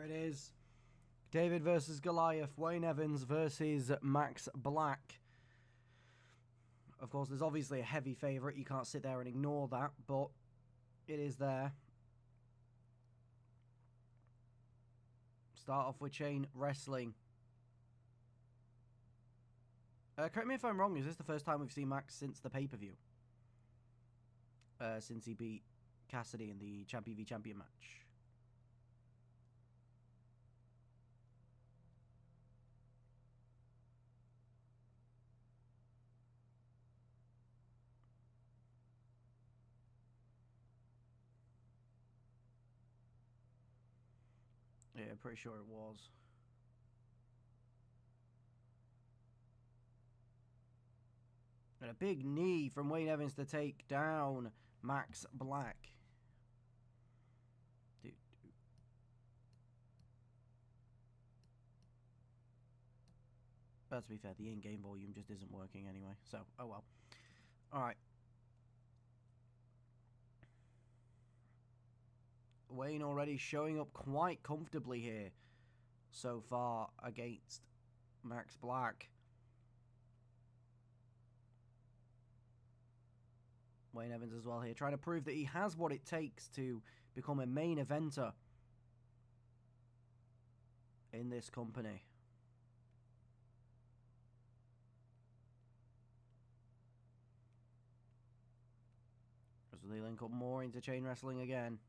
it is. David versus Goliath. Wayne Evans versus Max Black. Of course, there's obviously a heavy favourite. You can't sit there and ignore that, but it is there. Start off with chain wrestling. Correct me if I'm wrong, is this the first time we've seen Max since the pay-per-view? Since he beat Cassidy in the Champion v Champion match. Yeah, pretty sure it was. And a big knee from Wayne Evans to take down Max Black. Dude. But to be fair, the in-game volume just isn't working anyway. So, oh well. Alright. Wayne already showing up quite comfortably here so far against Max Black. Wayne Evans as well here, trying to prove that he has what it takes to become a main eventer in this company. As they link up more into chain wrestling again.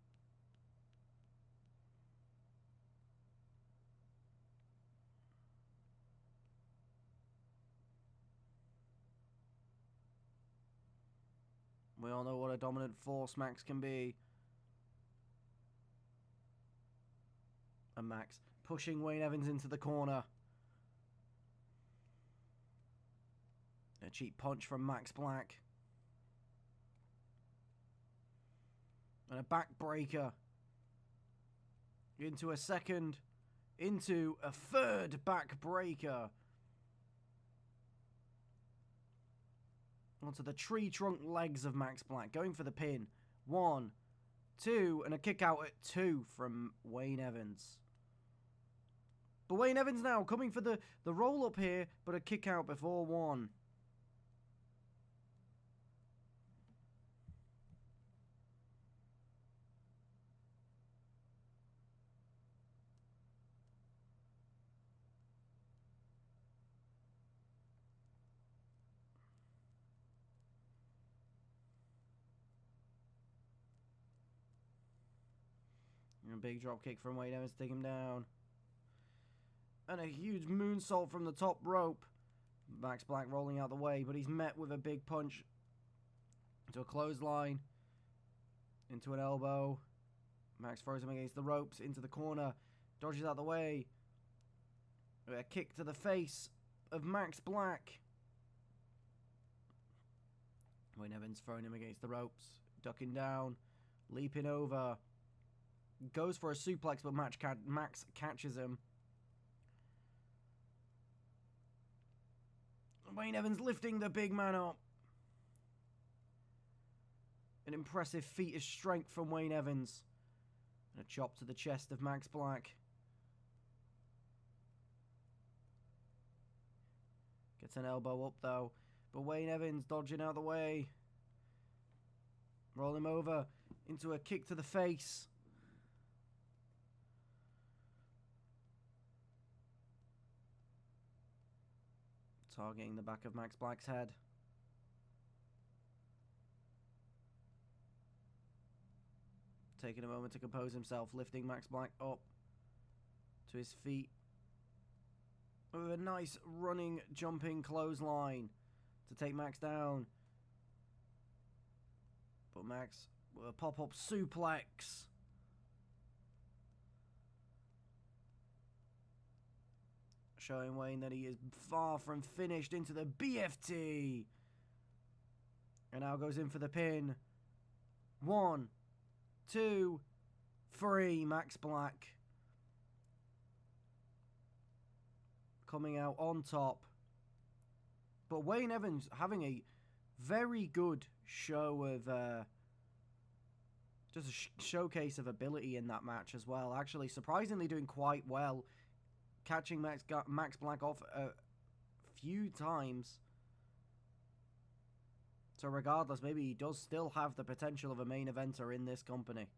We all know what a dominant force Max can be. And Max pushing Wayne Evans into the corner. A cheap punch from Max Black. And a backbreaker. Into a second. Into a third backbreaker. Onto the tree trunk legs of Max Black. Going for the pin. 1, 2, and a kick out at 2 from Wayne Evans. But Wayne Evans now coming for the roll up here, but a kick out before 1. And a big drop kick from Wayne Evans to take him down. And a huge moonsault from the top rope. Max Black rolling out the way, but he's met with a big punch. Into a clothesline. Into an elbow. Max throws him against the ropes. Into the corner. Dodges out the way. A kick to the face of Max Black. Wayne Evans throwing him against the ropes. Ducking down. Leaping over. Goes for a suplex, but Max catches him. Wayne Evans lifting the big man up. An impressive feat of strength from Wayne Evans. And a chop to the chest of Max Black. Gets an elbow up though. But Wayne Evans dodging out the way. Roll him over into a kick to the face. Targeting the back of Max Black's head. Taking a moment to compose himself, lifting Max Black up to his feet. With a nice running, jumping clothesline to take Max down. But Max with a pop-up suplex. Showing Wayne that he is far from finished into the BFT. And now goes in for the pin. 1, 2, 3. Max Black coming out on top. But Wayne Evans having a very good show of just a showcase of ability in that match as well. Actually, surprisingly doing quite well, catching Max Black off a few times. So regardless, maybe he does still have the potential of a main eventer in this company.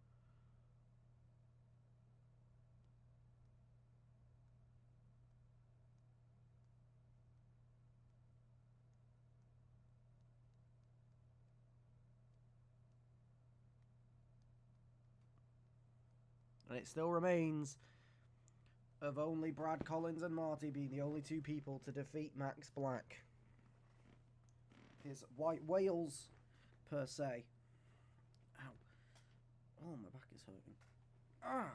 And it still remains of only Brad Collins and Marty being the only two people to defeat Max Black. His white whales, per se. Ow. Oh, my back is hurting. Ah,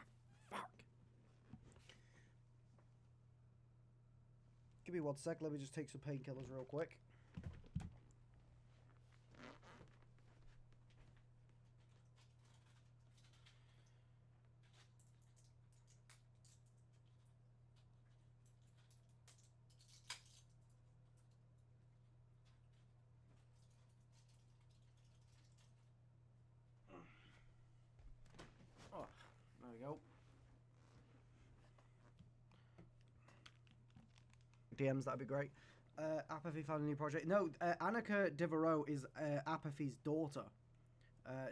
fuck. Give me 1 sec, let me just take some painkillers real quick. Oh, there we go. DMs, that'd be great. Apathy found a new project. No, Annika Devereaux is Apathy's daughter.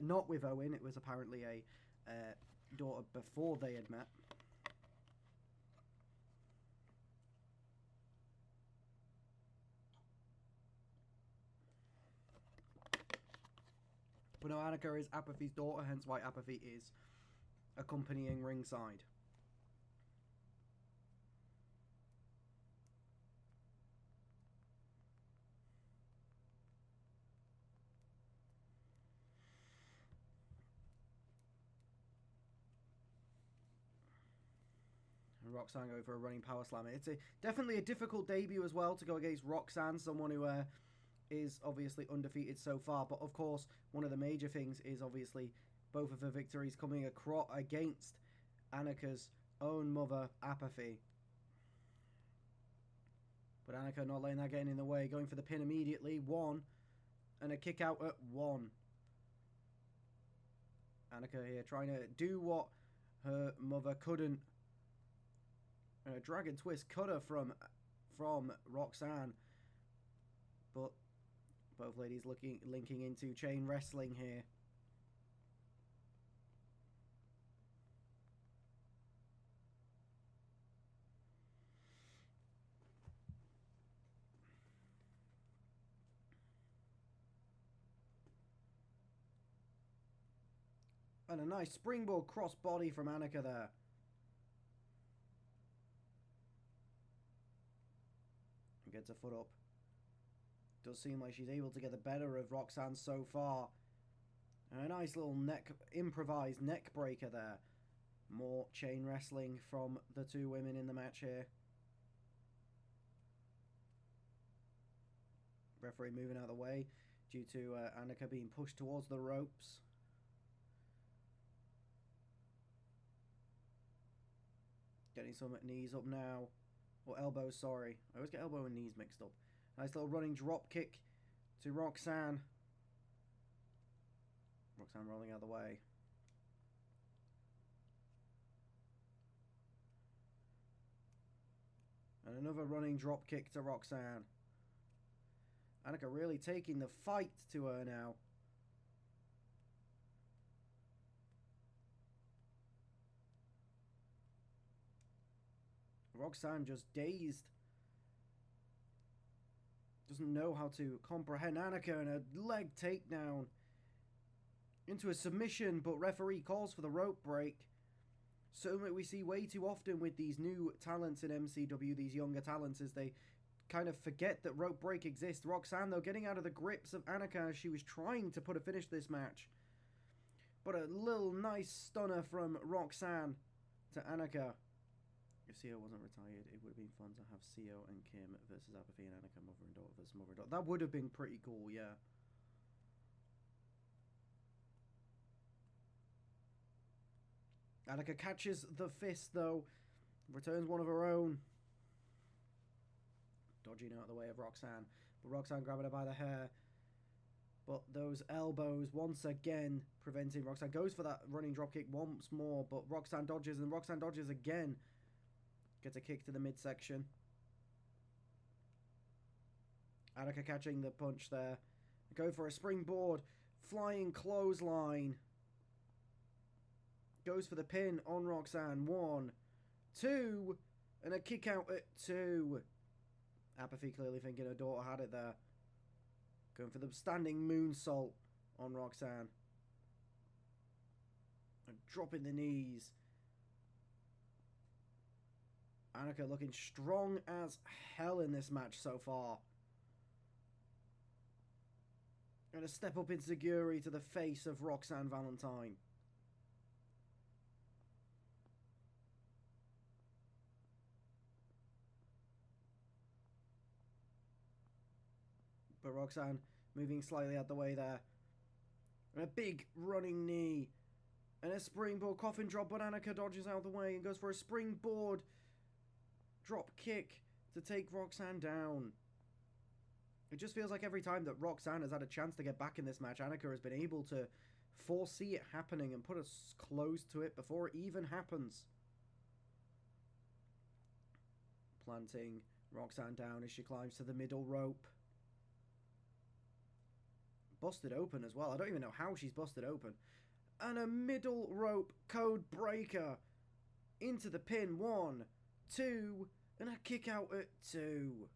Not with Owen, it was apparently a daughter before they had met. But no, Annika is Apathy's daughter, hence why Apathy is accompanying ringside. And Roxanne going for a running power slam. It's definitely a difficult debut as well to go against Roxanne, someone who is obviously undefeated so far. But of course, one of the major things is obviously both of her victories coming against Annika's own mother, Apathy. But Annika not letting that get in the way, going for the pin immediately. 1, and a kick out at 1. Annika here trying to do what her mother couldn't. A dragon twist cutter from Roxanne. But both ladies linking into chain wrestling here. And a nice springboard crossbody from Annika there. And gets a foot up. Does seem like she's able to get the better of Roxanne so far. And a nice little improvised neck breaker there. More chain wrestling from the two women in the match here. Referee moving out of the way due to Annika being pushed towards the ropes. Getting some knees up now. Or elbows, sorry. I always get elbow and knees mixed up. Nice little running drop kick to Roxanne. Roxanne rolling out of the way. And another running drop kick to Roxanne. Annika really taking the fight to her now. Roxanne just dazed. Doesn't know how to comprehend Annika, and a leg takedown into a submission, but referee calls for the rope break. Something we see way too often with these new talents in MCW, these younger talents, is they kind of forget that rope break exists. Roxanne, though, getting out of the grips of Annika as she was trying to put a finish to this match. But a little nice stunner from Roxanne to Annika. If Sio wasn't retired, it would have been fun to have Sio and Kim versus Apathy and Annika, mother and daughter versus mother and daughter. That would have been pretty cool, yeah. Annika catches the fist, though. Returns one of her own. Dodging out of the way of Roxanne. But Roxanne grabbing her by the hair. But those elbows once again preventing Roxanne. Goes for that running dropkick once more, but Roxanne dodges, and Roxanne dodges again. Gets a kick to the midsection. Annika catching the punch there. Go for a springboard. Flying clothesline. Goes for the pin on Roxanne. 1, 2, and a kick out at 2. Apathy clearly thinking her daughter had it there. Going for the standing moonsault on Roxanne. And dropping the knees. Annika looking strong as hell in this match so far. And a step up enziguri to the face of Roxanne Valentine. But Roxanne moving slightly out the way there. And a big running knee. And a springboard coffin drop, but Annika dodges out of the way and goes for a springboard drop kick to take Roxanne down. It just feels like every time that Roxanne has had a chance to get back in this match, Annika has been able to foresee it happening and put us close to it before it even happens. Planting Roxanne down as she climbs to the middle rope. Busted open as well. I don't even know how she's busted open. And a middle rope code breaker into the pin. 1, 2, and a kick out at 2.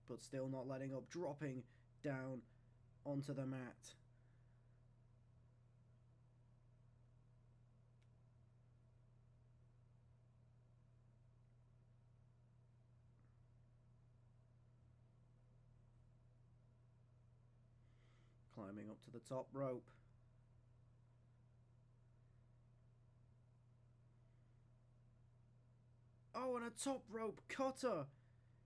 But still not letting up, dropping down onto the mat. Climbing up to the top rope. Oh, and a top rope cutter.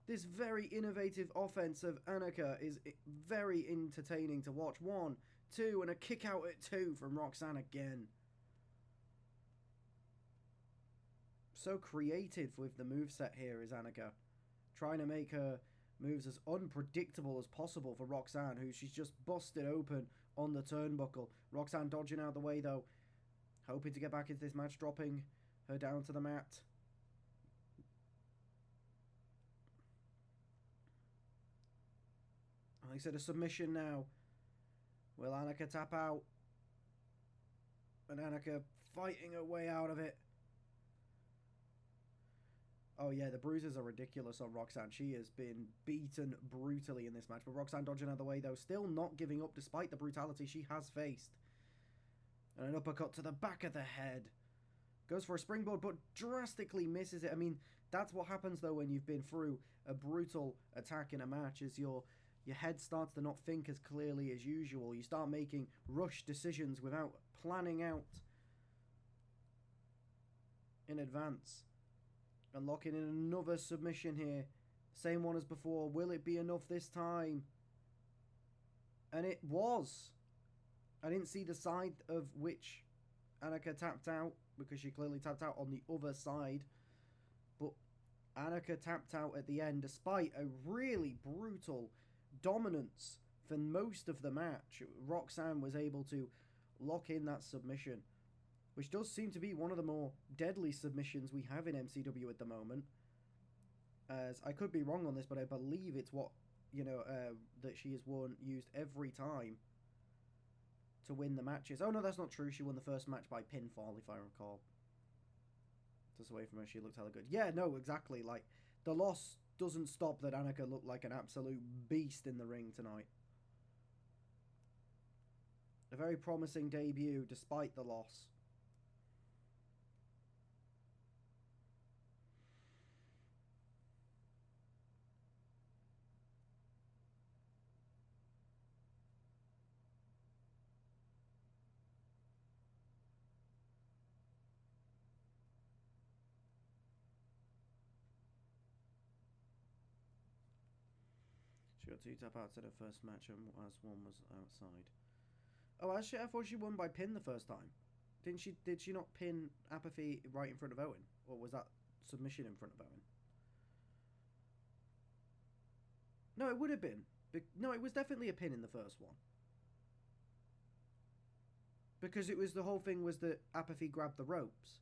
This very innovative offense of Annika is very entertaining to watch. 1, 2, and a kick out at 2 from Roxanne again. So creative with the moveset here is Annika. Trying to make her moves as unpredictable as possible for Roxanne, who she's just busted open on the turnbuckle. Roxanne dodging out of the way though. Hoping to get back into this match, dropping her down to the mat. Like I said, a submission now. Will Annika tap out? And Annika fighting her way out of it. Oh yeah, the bruises are ridiculous on Roxanne. She has been beaten brutally in this match. But Roxanne dodging out of the way though. Still not giving up despite the brutality she has faced. And an uppercut to the back of the head. Goes for a springboard but drastically misses it. I mean, that's what happens though when you've been through a brutal attack in a match, is your head starts to not think as clearly as usual. You start making rushed decisions without planning out in advance. And locking in another submission here. Same one as before. Will it be enough this time? And it was. I didn't see the side of which Annika tapped out, because she clearly tapped out on the other side. But Annika tapped out at the end despite a really brutal dominance for most of the match. Roxanne was able to lock in that submission, which does seem to be one of the more deadly submissions we have in MCW at the moment. As I could be wrong on this, but I believe it's what, that she has used every time to win the matches. Oh no, that's not true. She won the first match by pinfall, if I recall. Just away from her, she looked hella good. Yeah, no, exactly. Like, the loss doesn't stop that Annika looked like an absolute beast in the ring tonight. A very promising debut, despite the loss. She got 2 tap outs in her first match, and as one was outside. Oh, actually, I thought she won by pin the first time. Did she not pin Apathy right in front of Owen? Or was that submission in front of Owen? No, it would have been. No, it was definitely a pin in the first one. Because it was the whole thing was that Apathy grabbed the ropes.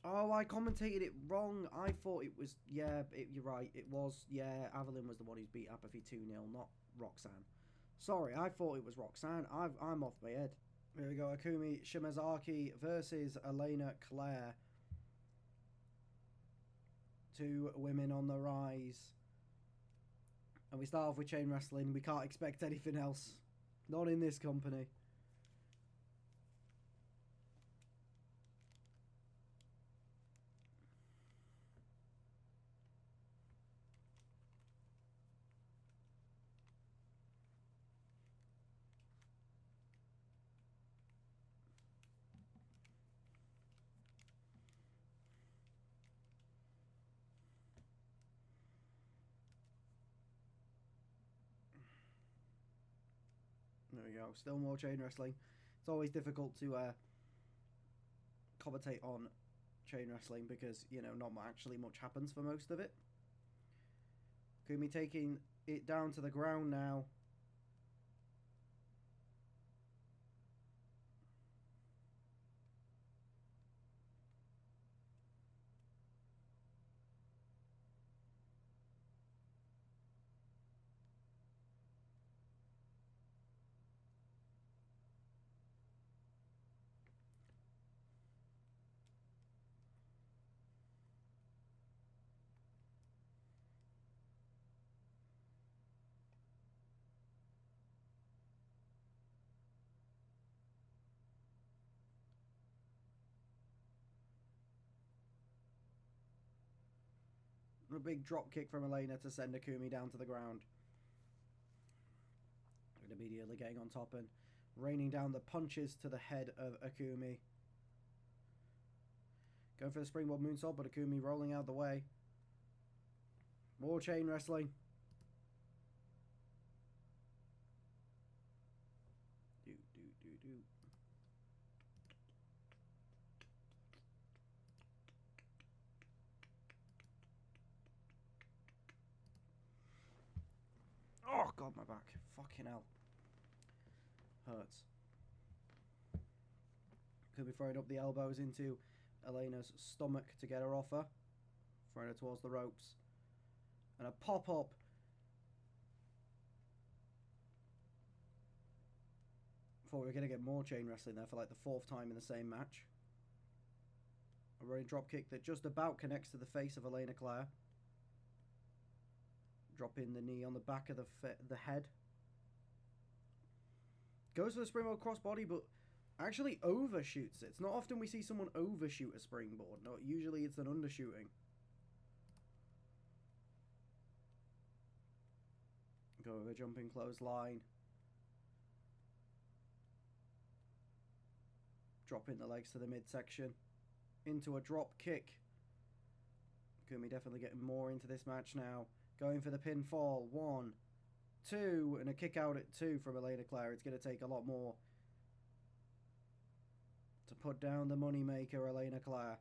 Oh, I commentated it wrong. I thought it was... Yeah, you're right. It was... Yeah, Avalon was the one who's beat Apathy 2-0, not Roxanne. Sorry, I thought it was Roxanne. I'm off my head. Here we go. Akumi Shimazaki versus Elena Claire. Two women on the rise. And we start off with chain wrestling. We can't expect anything else. Not in this company. There we go. Still more chain wrestling. It's always difficult to commentate on chain wrestling because, you know, not actually much happens for most of it. Kumi taking it down to the ground now. A big drop kick from Elena to send Akumi down to the ground. And immediately getting on top and raining down the punches to the head of Akumi. Going for the springboard moonsault, but Akumi rolling out the way. More chain wrestling. Do. Oh, God, my back. Fucking hell. Hurts. Could be throwing up the elbows into Elena's stomach to get her off her. Throwing her towards the ropes. And a pop-up. Thought we were going to get more chain wrestling there for like the fourth time in the same match. A running drop kick that just about connects to the face of Elena Claire. Dropping the knee on the back of the head. Goes for the springboard crossbody, but actually overshoots it. It's not often we see someone overshoot a springboard. No, usually it's an undershooting. Go with a jumping clothesline. Dropping the legs to the midsection. Into a drop kick. Kumi definitely getting more into this match now. Going for the pinfall. 1, 2, and a kick out at 2 from Elena Claire. It's going to take a lot more to put down the moneymaker, Elena Claire.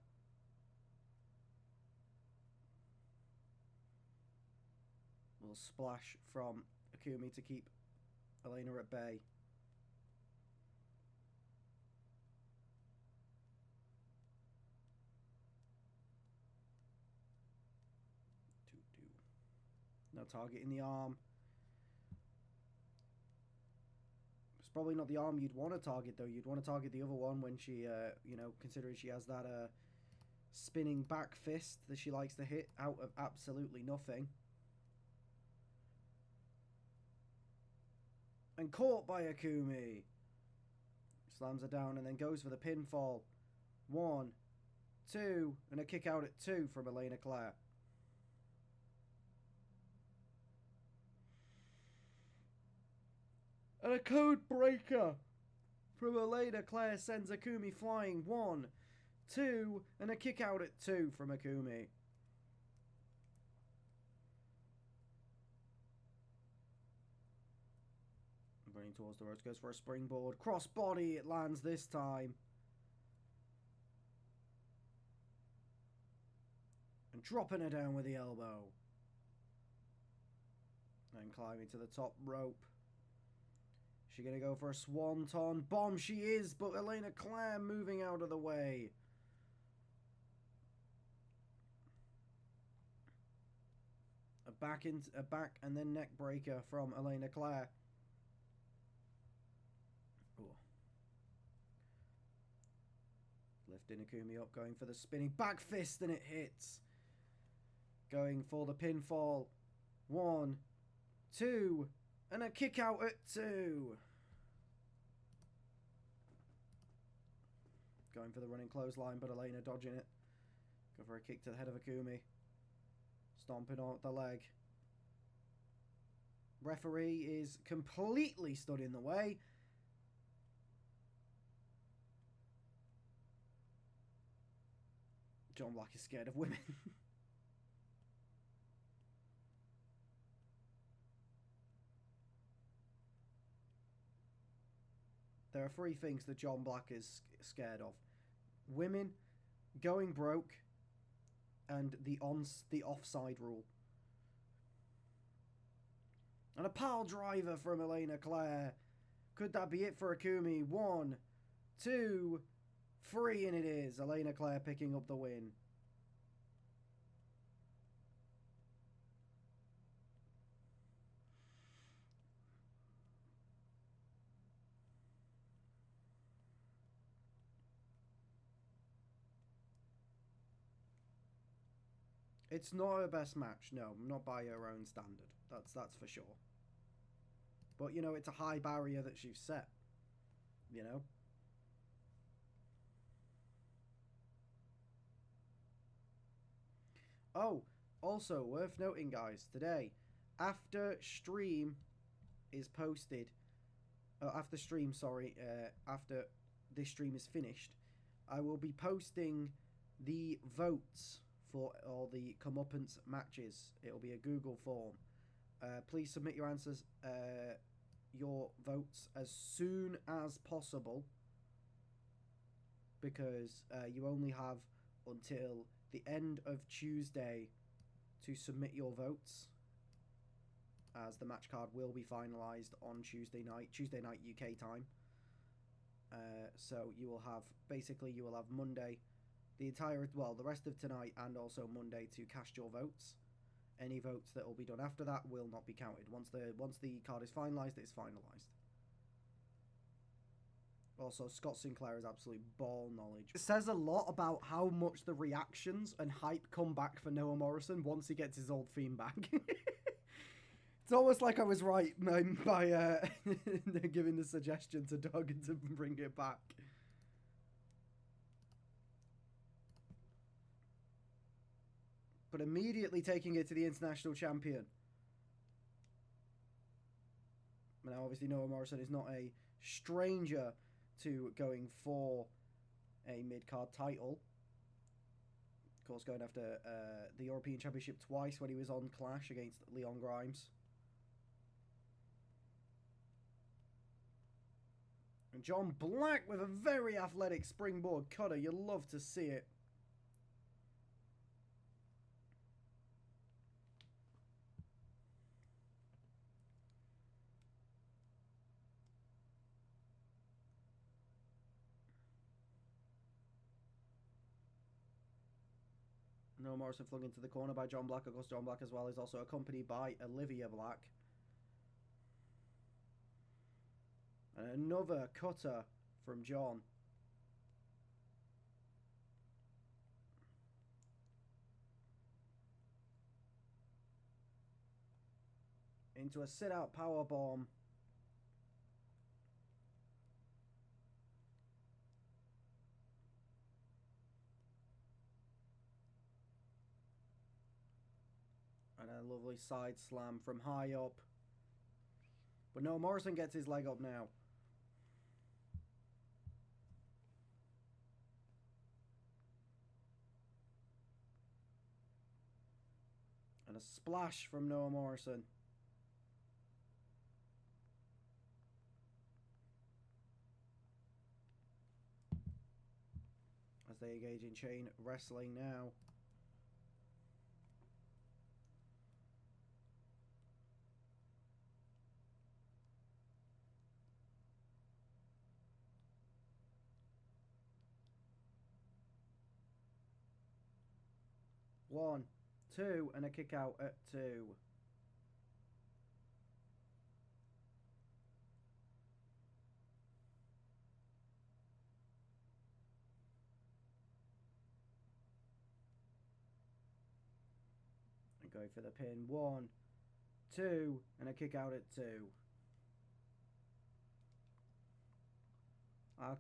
Little splash from Akumi to keep Elena at bay. No target in the arm. It's probably not the arm you'd want to target, though. You'd want to target the other one when she, you know, considering she has that spinning back fist that she likes to hit out of absolutely nothing. And caught by Akumi. Slams her down and then goes for the pinfall. 1, 2, and a kick out at 2 from Elena Claire. And a code breaker from Elena Claire sends Akumi flying. 1, 2, and a kick out at 2 from Akumi. Running towards the ropes, goes for a springboard. Cross body, it lands this time. dropping her down with the elbow. And climbing to the top rope. She gonna go for a swanton bomb? She is, but Elena Claire moving out of the way. A back and then neck breaker from Elena Claire. Ooh. Lifting Akumi up, going for the spinning back fist, and it hits. Going for the pinfall. 1, 2, and a kick out at 2. Going for the running clothesline, but Elena dodging it. Go for a kick to the head of Akumi. Stomping on the leg. Referee is completely stood in the way. John Black is scared of women. There are 3 things that John Black is scared of. Women, going broke, and the offside rule. And a pile driver from Elena Claire. Could that be it for Akumi? 1, 2, 3, and it is. Elena Claire picking up the win. It's not her best match, no, not by her own standard. That's for sure. But, you know, it's a high barrier that she's set. You know? Oh, also, worth noting, guys, today, after stream is posted, after this stream is finished, I will be posting the votes for all the comeuppance matches. It'll be a Google form. Please submit your answers, your votes as soon as possible, because you only have until the end of Tuesday to submit your votes, as the match card will be finalised on Tuesday night UK time. So you will have, basically you will have Monday, the rest of tonight and also Monday to cast your votes. Any votes that will be done after that will not be counted. Once the card is finalised, it's finalised. Also, Scott Sinclair is absolute ball knowledge. It says a lot about how much the reactions and hype come back for Noah Morrison once he gets his old theme back. It's almost like I was right by giving the suggestion to Doug to bring it back. But immediately taking it to the international champion. Now, obviously, Noah Morrison is not a stranger to going for a mid-card title. Of course, going after the European Championship twice when he was on Clash against Leon Grimes. And John Black with a very athletic springboard cutter. You love to see it. Noah Morrison flung into the corner by John Black. Of course, John Black as well is also accompanied by Olivia Black. And another cutter from John. Into a sit-out powerbomb. And a lovely side slam from high up. But no, Morrison gets his leg up now. And a splash from Noah Morrison. As they engage in chain wrestling now. 1, 2, and a kick out at 2. And go for the pin. 1, 2, and a kick out at 2.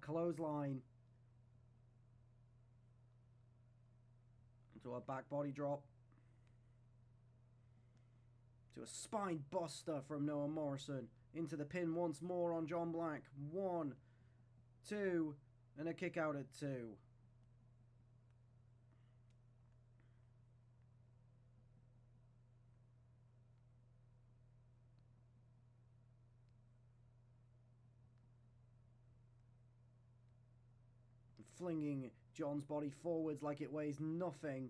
Clothesline. Into a back body drop. To a spine buster from Noah Morrison. Into the pin once more on John Black. 1, 2, and a kick out at 2. Flinging John's body forwards like it weighs nothing.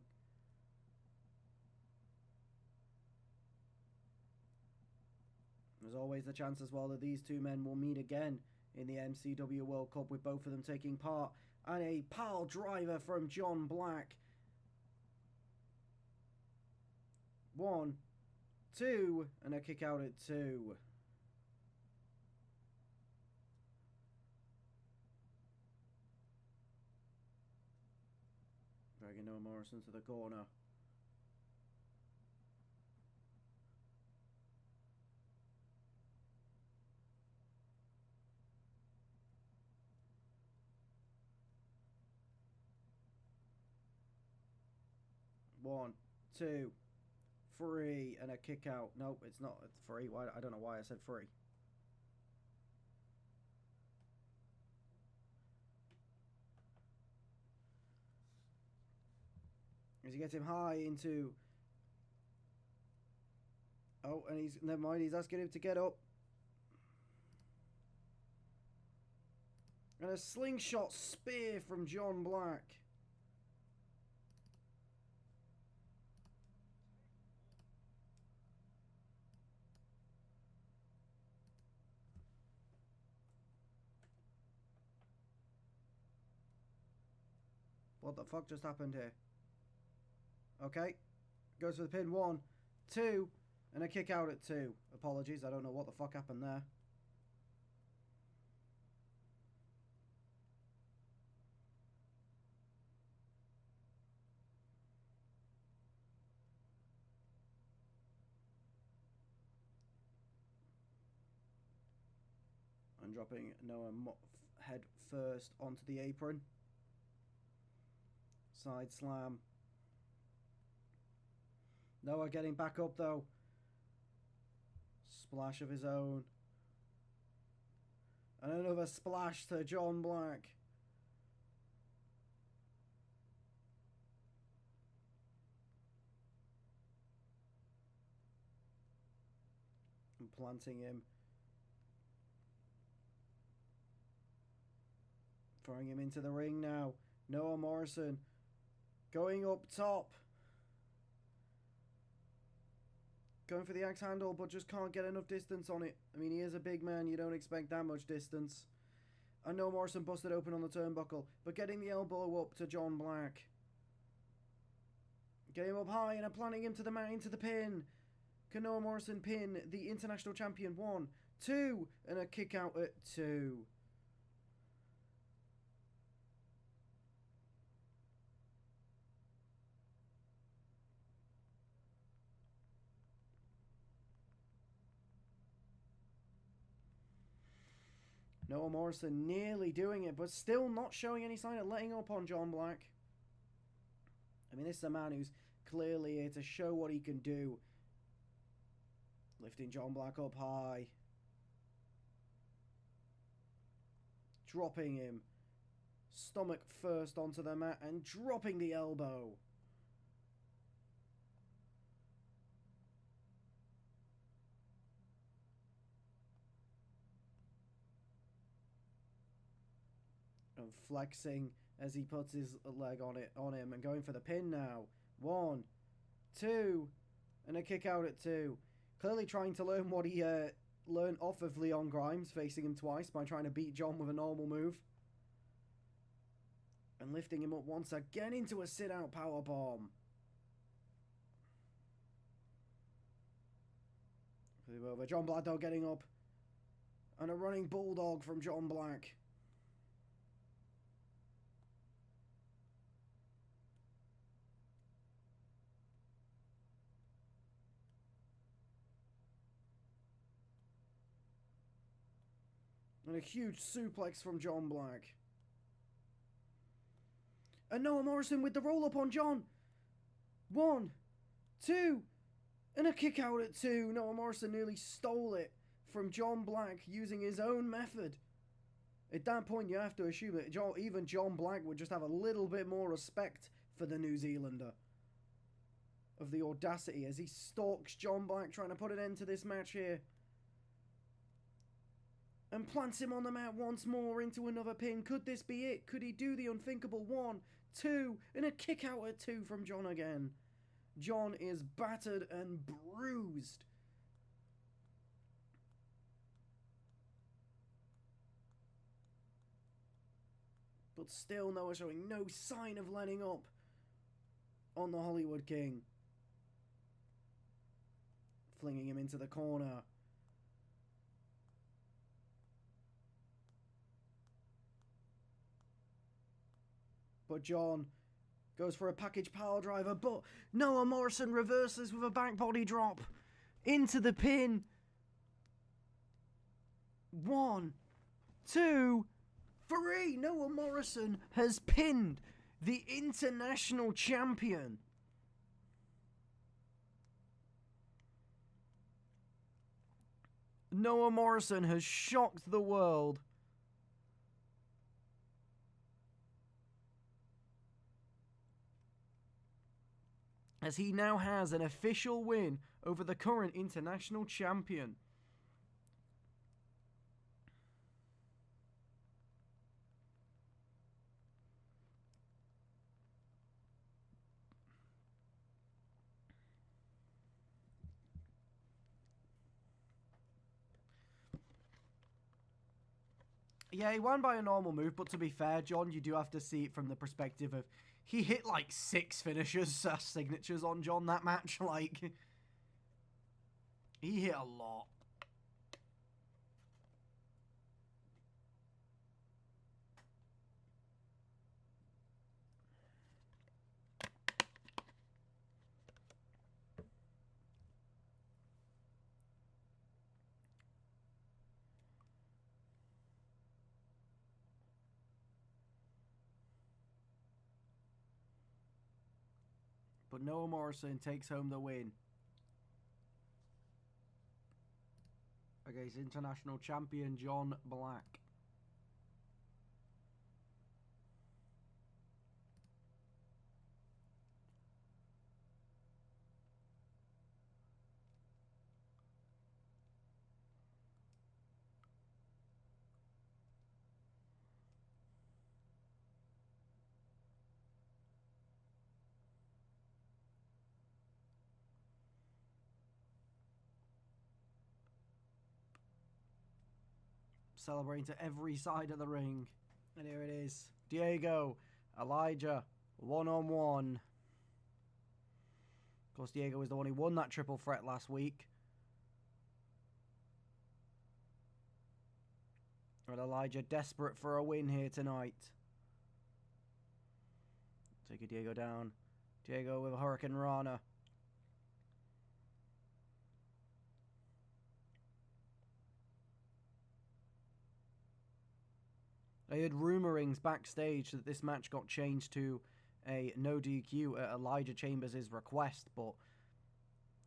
There's always the chance as well that these two men will meet again in the MCW World Cup, with both of them taking part. And a pile driver from John Black. 1, 2, and a kick out at 2. Dragging Noah Morrison to the corner. One, 2, 3, and a kick out. Nope, it's not 3. Why? I don't know why I said 3. As he gets him high into... Oh, and he's... Never mind, he's asking him to get up. And a slingshot spear from John Black. What the fuck just happened here? Okay. Goes for the pin. 1, 2, and a kick out at 2. Apologies, I don't know what the fuck happened there. And dropping Noah head first onto the apron. Side slam. Noah getting back up though. Splash of his own. And another splash to John Black. And planting him. Throwing him into the ring now. Noah Morrison going up top. Going for the axe handle, but just can't get enough distance on it. I mean, he is a big man. You don't expect that much distance. I know Morrison busted open on the turnbuckle, but getting the elbow up to John Black. Get him up high and planting him to the mat into the pin. Can Noah Morrison pin the international champion? 1, 2, and a kick out at 2. Noah Morrison nearly doing it, but still not showing any sign of letting up on John Black. I mean, this is a man who's clearly here to show what he can do. Lifting John Black up high. Dropping him. Stomach first onto the mat and dropping the elbow. And flexing as he puts his leg on him and going for the pin now. 1, 2, and a kick out at 2. Clearly trying to learn what he learned off of Leon Grimes, facing him twice by trying to beat John with a normal move. And lifting him up once again into a sit-out powerbomb. Over. John Black, though, getting up. And a running bulldog from John Black. And a huge suplex from John Black. And Noah Morrison with the roll-up on John. 1, 2, and a kick out at 2. Noah Morrison nearly stole it from John Black using his own method. At that point, you have to assume that even John Black would just have a little bit more respect for the New Zealander. Of the audacity as he stalks John Black, trying to put an end to this match here. And plants him on the mat once more into another pin. Could this be it? Could he do the unthinkable? 1, 2, and a kick out at 2 from John again. John is battered and bruised. But still Noah showing no sign of letting up on the Hollywood King. Flinging him into the corner. But John goes for a package power driver, but Noah Morrison reverses with a back body drop into the pin. 1, 2, 3. Noah Morrison has pinned the international champion. Noah Morrison has shocked the world. As he now has an official win over the current international champion. Yeah, he won by a normal move, but to be fair, John, you do have to see it from the perspective of he hit like 6 finishers, signatures on John that match. Like, he hit a lot. But Noah Morrison takes home the win against international champion John Black. Celebrating to every side of the ring. And here it is. Diego, Elijah, one-on-one. Of course, Diego was the one who won that triple threat last week. And Elijah desperate for a win here tonight. Taking Diego down. Diego with a Hurricane Rana. I heard rumorings backstage that this match got changed to a no DQ at Elijah Chambers' request, but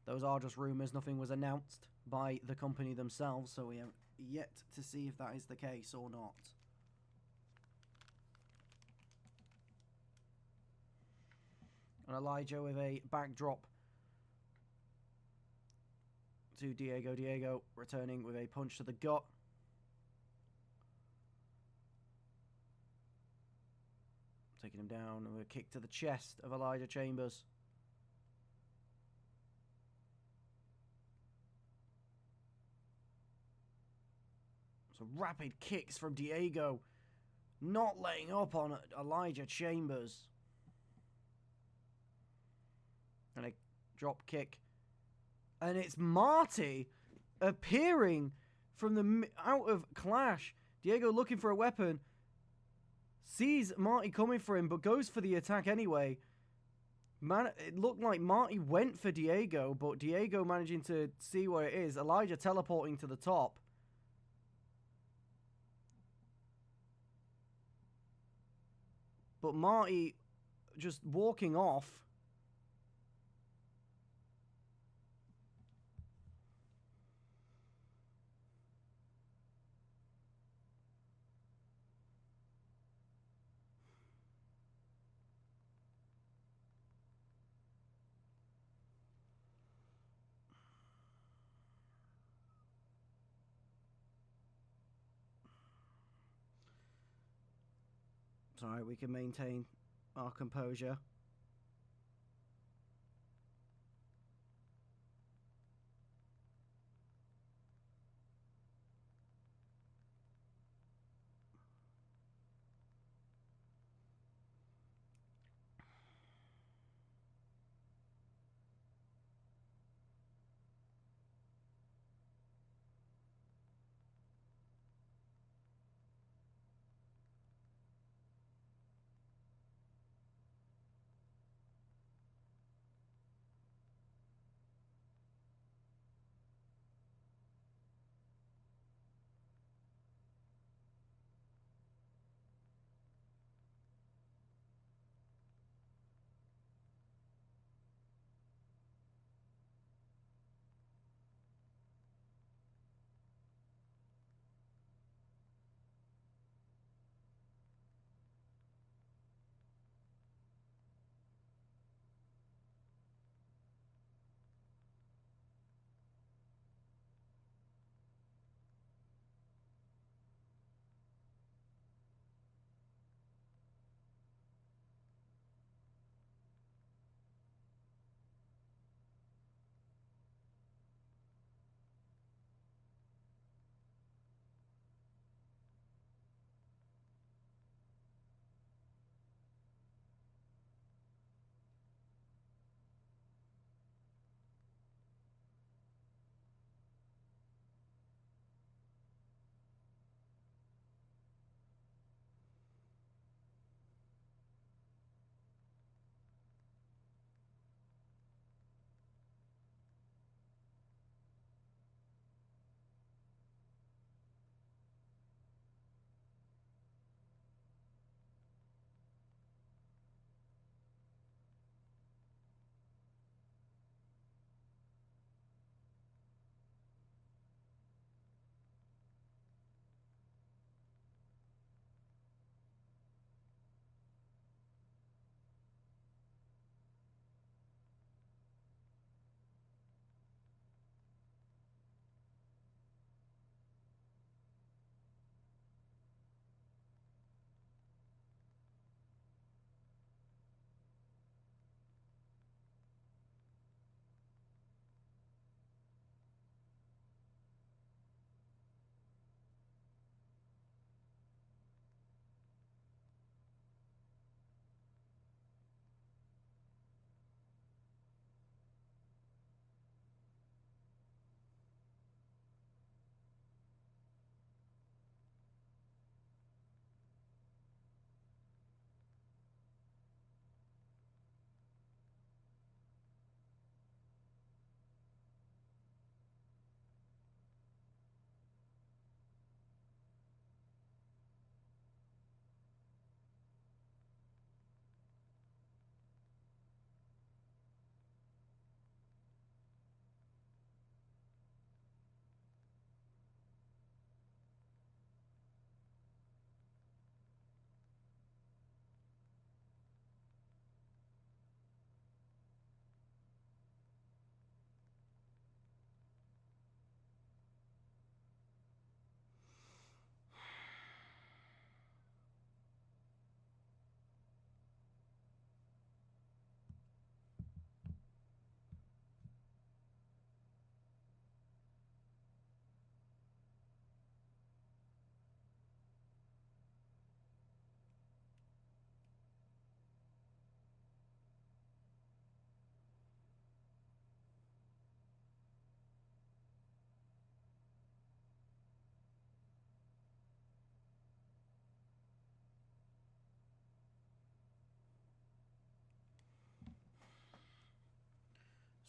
those are just rumors. Nothing was announced by the company themselves, so we have yet to see if that is the case or not. And Elijah with a backdrop to Diego. Diego returning with a punch to the gut. Taking him down with a kick to the chest of Elijah Chambers. So rapid kicks from Diego. Not laying up on Elijah Chambers. And a drop kick. And it's Marty appearing from the out of KLASH. Diego looking for a weapon. Sees Marty coming for him, but goes for the attack anyway. Man, it looked like Marty went for Diego, but Diego managing to see where it is. Elijah teleporting to the top. But Marty just walking off. Sorry, we can maintain our composure.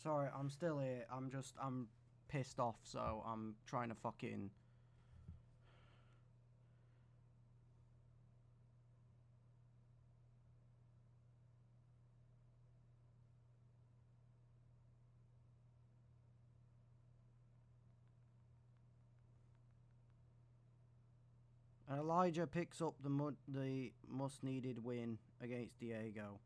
Sorry, I'm still here. I'm pissed off, so I'm trying to fucking... Elijah picks up the must-needed win against Diego.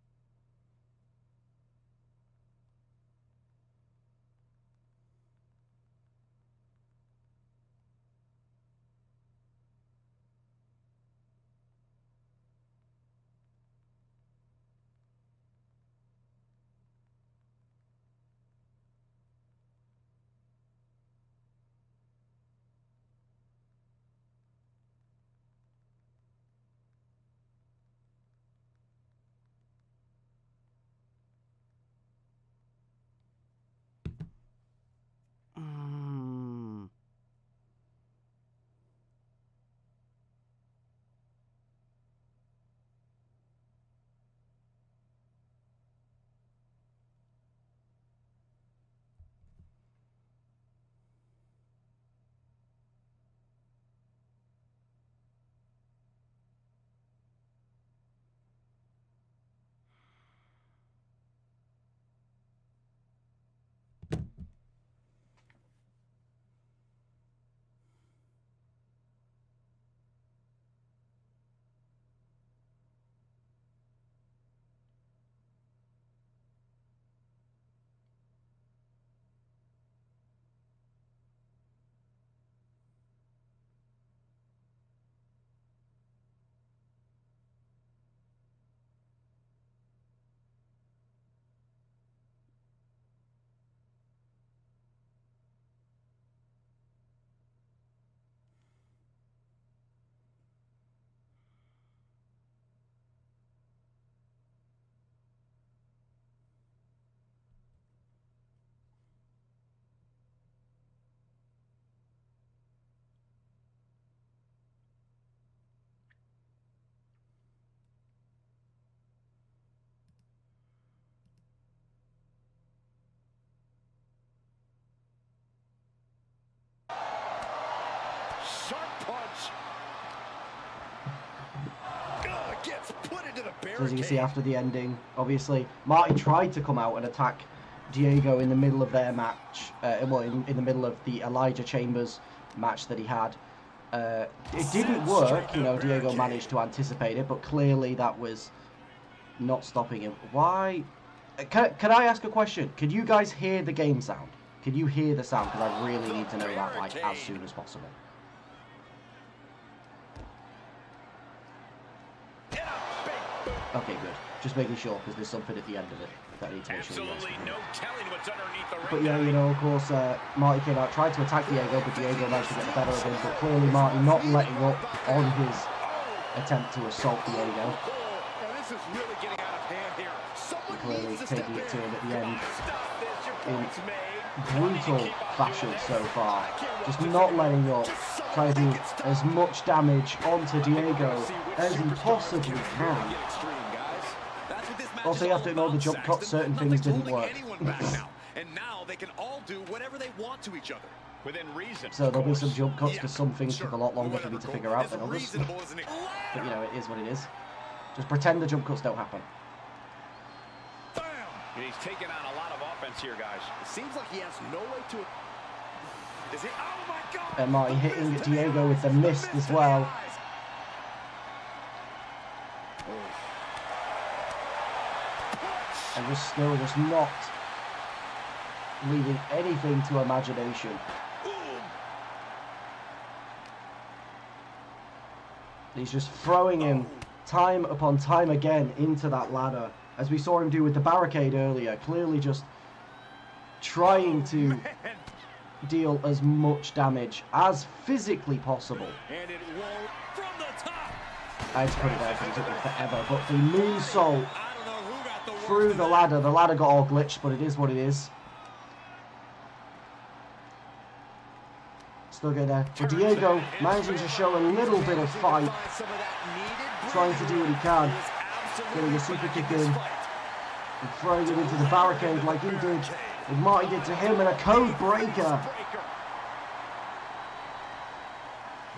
So as you can see after the ending, obviously, Marty tried to come out and attack Diego in the middle of their match, in the middle of the Elijah Chambers match that he had. It didn't work, you know, Diego managed to anticipate it, but clearly that was not stopping him. Why? Can I ask a question? Can you guys hear the game sound? Can you hear the sound? Because I really need to know that, like, as soon as possible. Okay, good. Just making sure, because there's something at the end of it that I need to make sure you guys can hear. But yeah, you know, of course, Marty came out, tried to attack Diego, but Diego managed to get the better of him. But clearly Marty not letting up on his attempt to assault Diego. Clearly taking it to him at the end in brutal fashion so far. Just not letting up, trying to do as much damage onto Diego as he possibly can. Also, you have to ignore the jump cut, certain things didn't work. And now they can all do whatever they want to each other. Within reason. So there'll be some jump cuts because some things took a lot longer for me to figure out than others. But you know, it is what it is. Just pretend the jump cuts don't happen. And he's taking on a lot of offense here, guys. It seems like he has no way to... Is he? Oh my God! And Marty hitting Diego with the mist as well. And just still just not leaving anything to imagination. He's just throwing him time upon time again into that ladder, as we saw him do with the barricade earlier, clearly just trying to deal as much damage as physically possible. And it won't from the top. I had to put it there because it took me forever, but the moonsault through the ladder got all glitched, but it is what it is. Still getting there. But Diego managing to show a little bit of fight, trying to do what he can, getting a super kick in, and throwing it into the barricade like he did as Marty did to him, and a code breaker.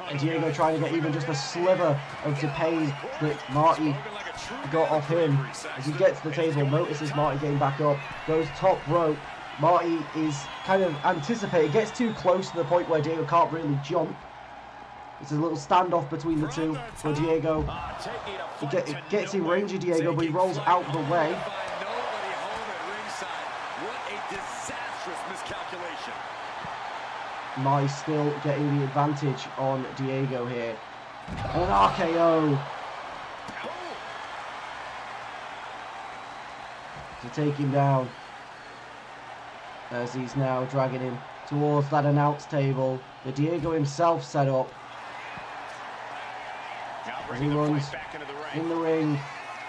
And Diego trying to get even just a sliver of the pain that Marty got off him. As he gets to the table, notices Marty getting back up, goes top rope. Marty is kind of anticipating, gets too close to the point where Diego can't really jump. It's a little standoff between the two for Diego. It gets in range of Diego, but he rolls out the way. Marty's still getting the advantage on Diego here. And an RKO to take him down, as he's now dragging him towards that announce table that Diego himself set up. As he runs in the ring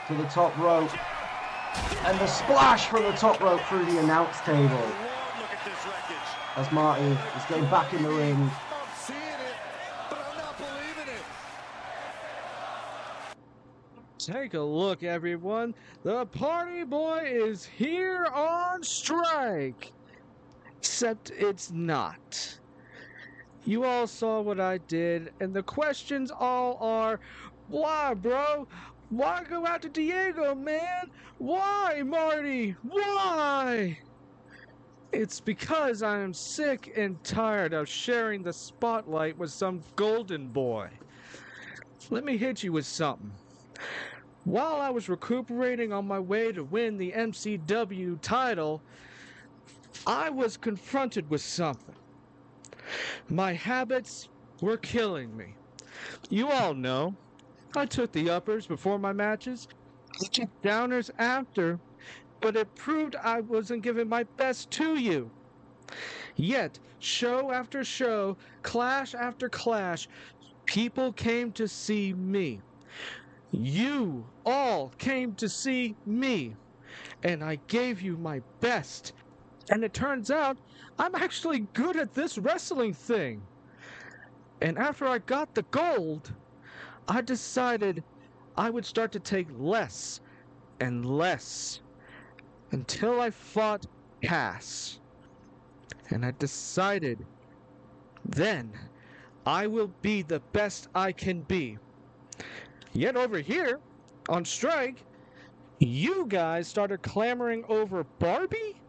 to the top rope, and the splash from the top rope through the announce table. As Marty is getting back in the ring. I'm seeing it, but I'm not believing it. Take a look, everyone. The party boy is here on strike. Except it's not. You all saw what I did, and the questions all are, why, bro? Why go after Diego, man? Why, Marty? Why? It's because I am sick and tired of sharing the spotlight with some golden boy. Let me hit you with something. While I was recuperating on my way to win the MCW title, I was confronted with something. My habits were killing me. You all know, I took the uppers before my matches, I took downers after, but it proved I wasn't giving my best to you. Yet, show after show, clash after clash, people came to see me. You all came to see me, and I gave you my best. And it turns out, I'm actually good at this wrestling thing. And after I got the gold, I decided I would start to take less and less until I fought Cass. And I decided, then I will be the best I can be. Yet over here, on strike, you guys started clamoring over Barbie,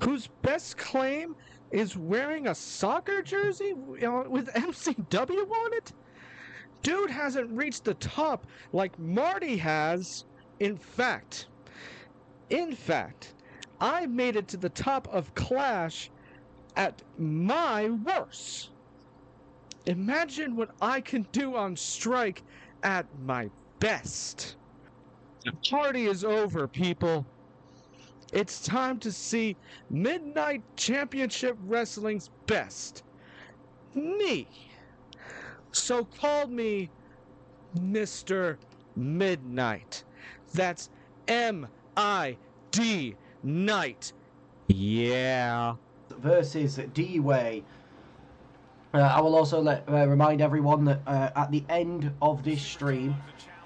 whose best claim is wearing a soccer jersey with MCW on it? Dude hasn't reached the top like Marty has. In fact, I made it to the top of KLASH at my worst. Imagine what I can do on strike at my best. The party is over, people. It's time to see Midnight Championship Wrestling's best. Me. So call me Mr. Midnight. That's M-I-D Night. Yeah. Versus D-Way. I will also remind everyone that at the end of this stream,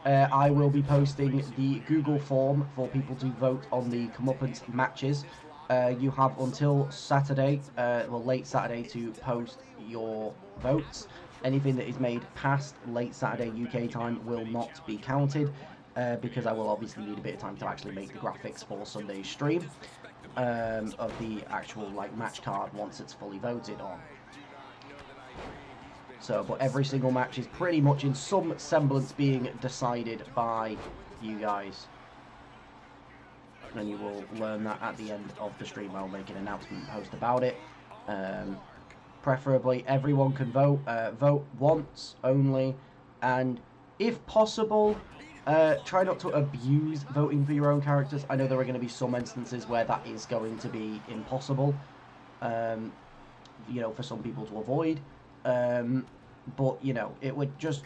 I will be posting the Google form for people to vote on the comeuppance matches. You have until Saturday, late Saturday, to post your votes. Anything that is made past late Saturday UK time will not be counted, because I will obviously need a bit of time to actually make the graphics for Sunday's stream of the actual match card once it's fully voted on. So, but every single match is pretty much in some semblance being decided by you guys. And you will learn that at the end of the stream. I'll make an announcement and post about it. Preferably, everyone can vote. Vote once only. And if possible, try not to abuse voting for your own characters. I know there are going to be some instances where that is going to be impossible, for some people to avoid. But it would just,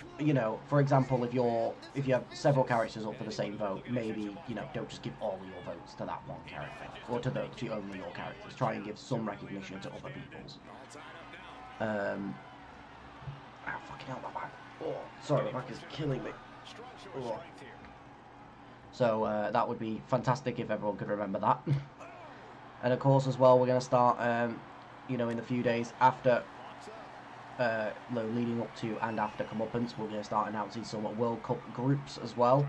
for example, if you have several characters up for the same vote, maybe don't just give all of your votes to that one character or to only your characters. Try and give some recognition to other people's. Fucking hell, my back. Oh, sorry, my back is killing me. Oh. So that would be fantastic if everyone could remember that. And of course, as well, we're going to start, you know, in the few days after, leading up to and after comeuppance, we're going to start announcing some World Cup groups as well,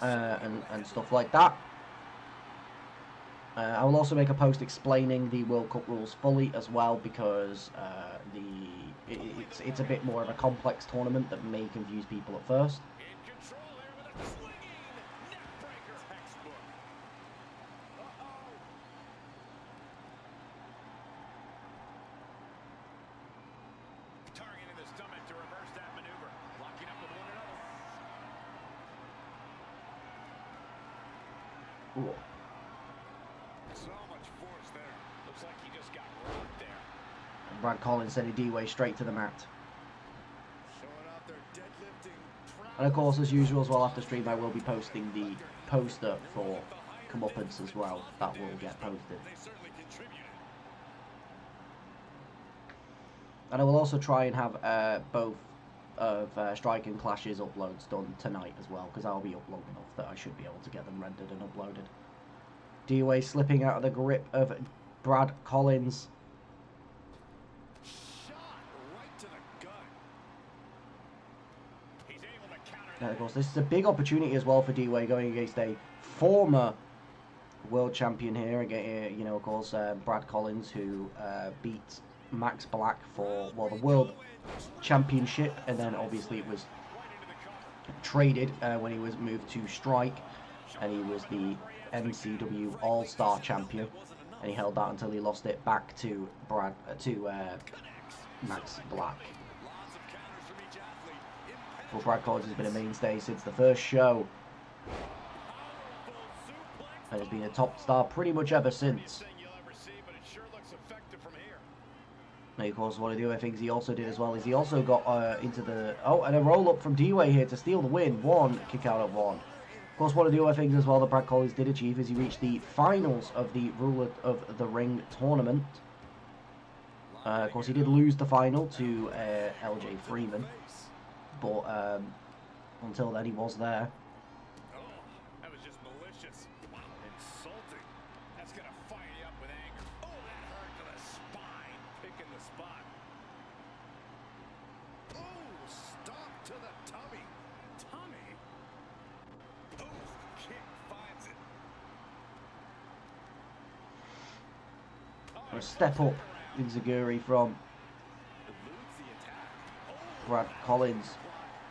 and stuff like that. I will also make a post explaining the World Cup rules fully as well, because it's a bit more of a complex tournament that may confuse people at first. Ooh. So much force there. Looks like he just got rocked there. And Brad Collins sending D-Way straight to the mat. And of course, as usual as well, after stream I will be posting the poster for comeuppance as well. That will get posted. And I will also try and have both of Strike and Clash's uploads done tonight as well, because I'll be up long enough that I should be able to get them rendered and uploaded. D-Way slipping out of the grip of Brad Collins. Shot right to the gut. He's able to counter. And of course, this is a big opportunity as well for D-Way, going against a former world champion here. Again, you know, of course, Brad Collins, who beat Max Black for, well, the world championship, and then obviously it was traded when he was moved to Strike, and he was the MCW All-Star champion, and he held that until he lost it back to Max Black. But Brad Collins has been a mainstay since the first show, and has been a top star pretty much ever since. Now, of course, one of the other things he also did as well is he also got into the... Oh, and a roll-up from D-Way here to steal the win. One, kick out at one. Of course, one of the other things as well that Brad Collins did achieve is he reached the finals of the Ruler of the Ring tournament. Of course, he did lose the final to LJ Freeman. But until then, he was there. Oh, that was just malicious. Wow, insulting. That's going to fire you up with anger. Oh, that hurt to the spine. Picking the spot. Oh, stop to the tummy. Tummy? Oh, kick finds it. A step up in Zaguri from Brad Collins.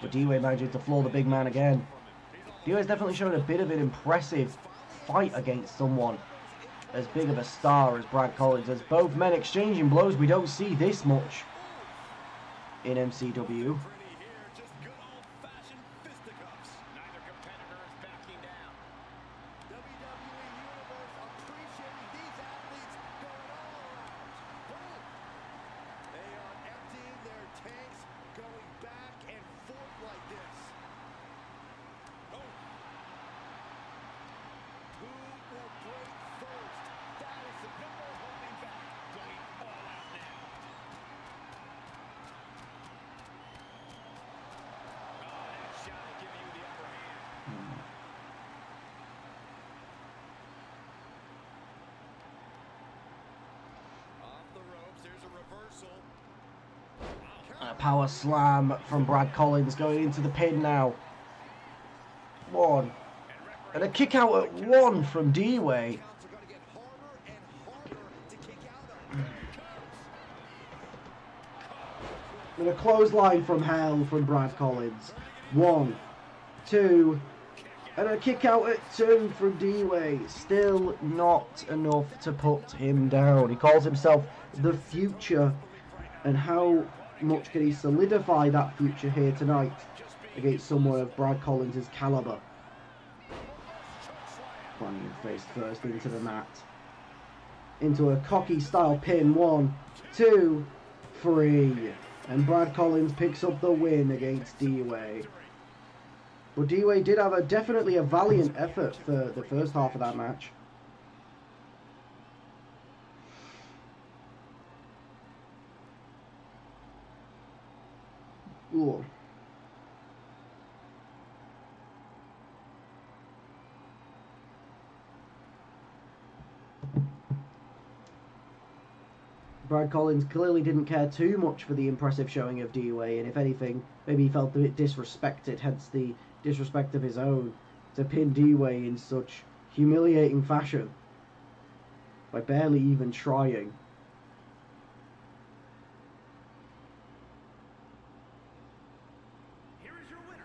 But D-Way managing to floor the big man again. D-Way's definitely shown a bit of an impressive fight against someone as big of a star as Brad Collins. As both men exchanging blows, we don't see this much in MCW. A power slam from Brad Collins going into the pin now. One. And a kick out at one from D-Way. And a clothesline from hell from Brad Collins. 1, 2, and a kick out at 2 from D-Way. Still not enough to put him down. He calls himself the Future. And how much can he solidify that future here tonight against someone of Brad Collins' caliber? Planting face first into the mat. Into a cocky style pin. 1, 2, 3. And Brad Collins picks up the win against D-Way. But D-Way did have definitely a valiant effort for the first half of that match. Ooh. Brad Collins clearly didn't care too much for the impressive showing of DUA, and if anything, maybe he felt a bit disrespected, hence the disrespect of his own, to pin DUA in such humiliating fashion by barely even trying.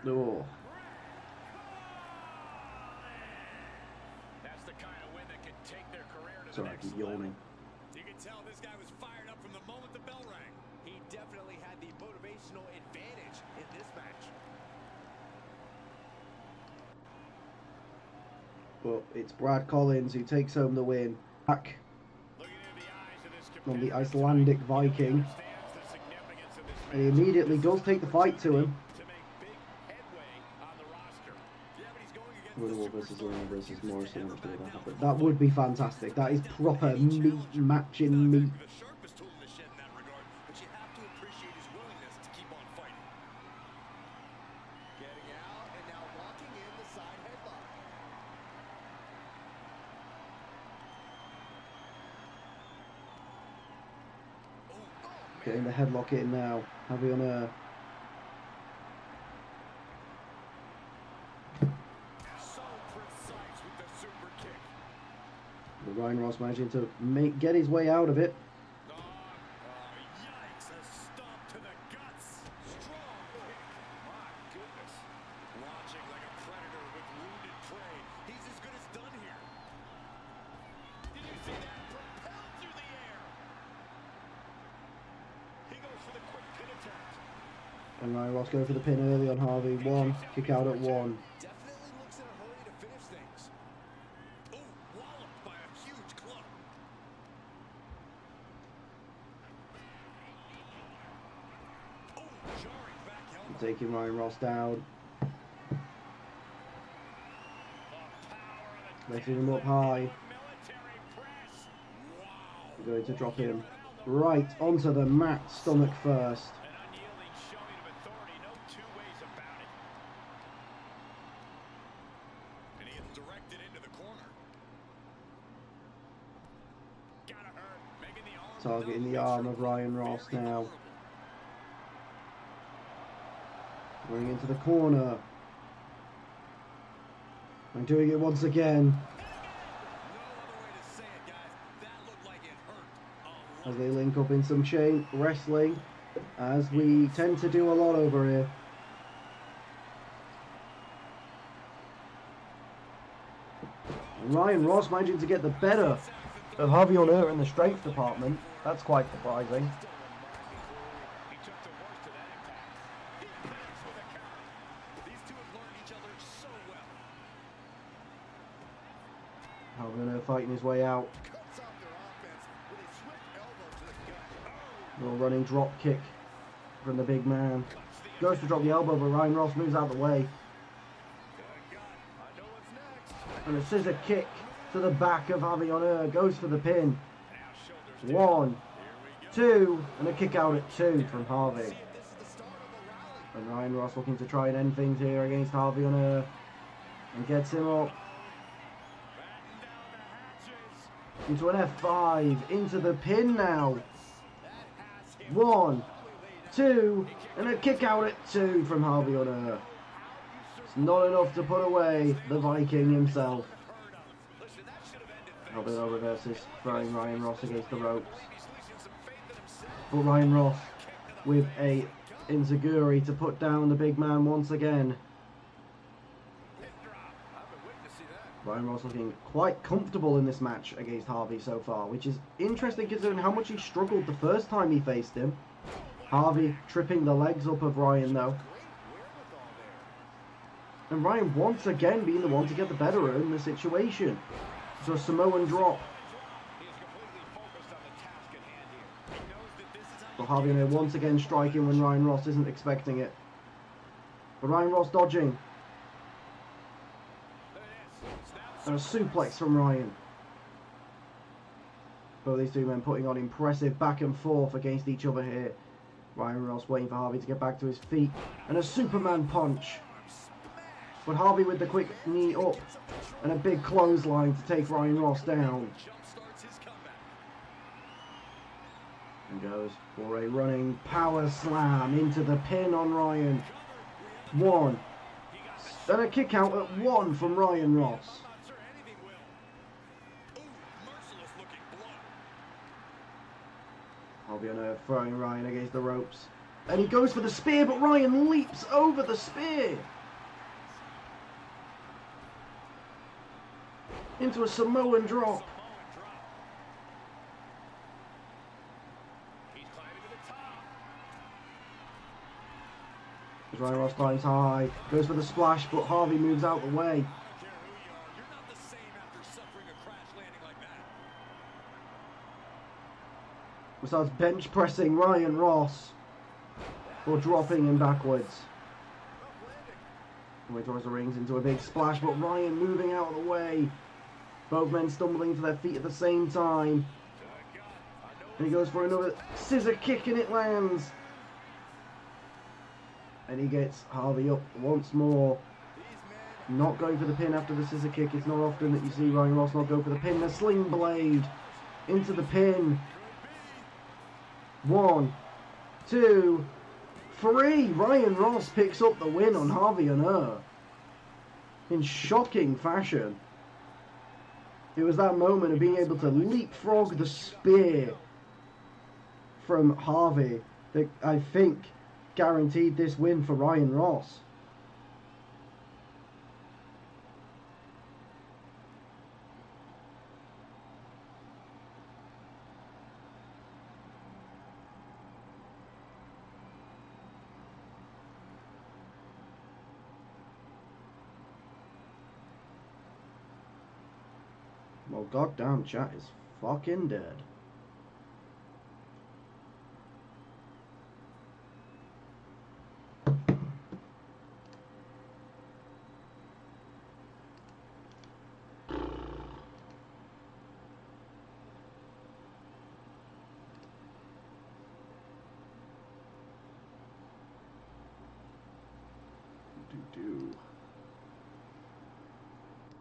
Oh. That's the kind of win that can take their career to the Sorry, I next keep level. yawning. You can tell this guy was fired up from the moment the bell rang. He definitely had the motivational advantage in this match. But it's Brad Collins who takes home the win. Back Looking into the eyes of this on the competitor Icelandic tonight, he Viking. understands the significance of this And he match. immediately This does is take the fight to him. to make big headway on the roster. Yeah, but he's going against Winnable the versus superstar Luna who versus refuses to Morrison. ever I'm sure back that down happened. from That the would be fight. fantastic. That is Down proper any meat challenger. matching He's not meat. exactly the sharpest tool in the shed in that regard, but you have to appreciate his willingness to keep on fighting. Getting out and now locking in the side headlock. Getting the headlock in now. Heavy on her. So precise with the super kick. But Ryan Ross managing to get his way out of it. Oh, yikes. A stomp to the guts. Strong kick. My goodness. Launching like a predator with wounded prey. He's as good as done here. Did you see that? Propelled through the air. He goes for the quick pin attempt. And Ryan Ross go for the pin early on Harvey. One. Kick out at one. Definitely looks in a hurry to finish things. Oh, walloped by a huge club. Oh, jarring back elbow. Taking Ryan Ross down. Lifting him up high. We're going to drop him right onto the mat, stomach first. An unyielding showing of authority, no two ways about it. And he is directed into the corner. Gotta hurt, making the arm. Targeting the arm of Ryan Ross now. Going into the corner. And doing it once again. No other way to say it, guys. That looked like it hurt a lot. As they link up in some chain wrestling. As we tend to do a lot over here. And Ryan Ross managing to get the better of Harvey on Earth in the strength department. That's quite surprising. He took the worst of that impact. He connects with a counter. These two have learned each other so well. Harvey on Earth fighting his way out. Cuts off their offense with a swift elbow to the gut. Little running drop kick from the big man. Goes to drop the elbow, but Ryan Ross moves out of the way. I know what's next. And a scissor kick to the back of Harvey on Earth. Goes for the pin. Now shoulders down. 1, 2, and a kick out at 2 from Harvey. This is the start of a rally. And Ryan Ross looking to try and end things here against Harvey on Earth. And gets him up Batten down the hatches. into an F5. Into the pin now. That has him 1, 2, and a kick out at 2 from Harvey on Earth. It's not enough to put away the Viking himself. heard of. Listen, that should have ended things. Alberto reverses, throwing Ryan Ross against the ropes. He's losing some faith in himself. But Ryan Ross with a enziguri to put down the big man once again. Pin drop. I've been waiting to see that. Ryan Ross looking quite comfortable in this match against Harvey so far, which is interesting considering how much he struggled the first time he faced him. Harvey tripping the legs up of Ryan though. And Ryan once again being the one to get the better of him in the situation. So a Samoan drop. He is completely focused on the task at hand here. He knows that this is But Harvey now once again striking when Ryan Ross isn't expecting it. But Ryan Ross dodging. And a suplex from Ryan. Both these two men putting on impressive back and forth against each other here. Ryan Ross waiting for Harvey to get back to his feet. And a Superman punch. But Harvey with the quick knee up. And a big clothesline to take Ryan Ross down. jump starts his comeback. goes for a running power slam into the pin on Ryan. 1. And a kick out at 1 from Ryan Ross. Harvey O'Neill throwing Ryan against the ropes. And he goes for the spear, but Ryan leaps over the spear. Into a Samoan drop. Ryan Ross climbs high, goes for the splash, but Harvey moves out the way. Starts bench pressing Ryan Ross, or dropping him backwards. And he throws the rings into a big splash, but Ryan moving out of the way. Both men stumbling to their feet at the same time. And he goes for another scissor kick and it lands. And he gets Harvey up once more. Not going for the pin after the scissor kick. It's not often that you see Ryan Ross not go for the pin. A sling blade into the pin. 1, 2, 3. Ryan Ross picks up the win on Harvey O'Neill in shocking fashion. It was that moment of being able to leapfrog the spear from Harvey that I think guaranteed this win for Ryan Ross. Well, goddamn, chat is fucking dead.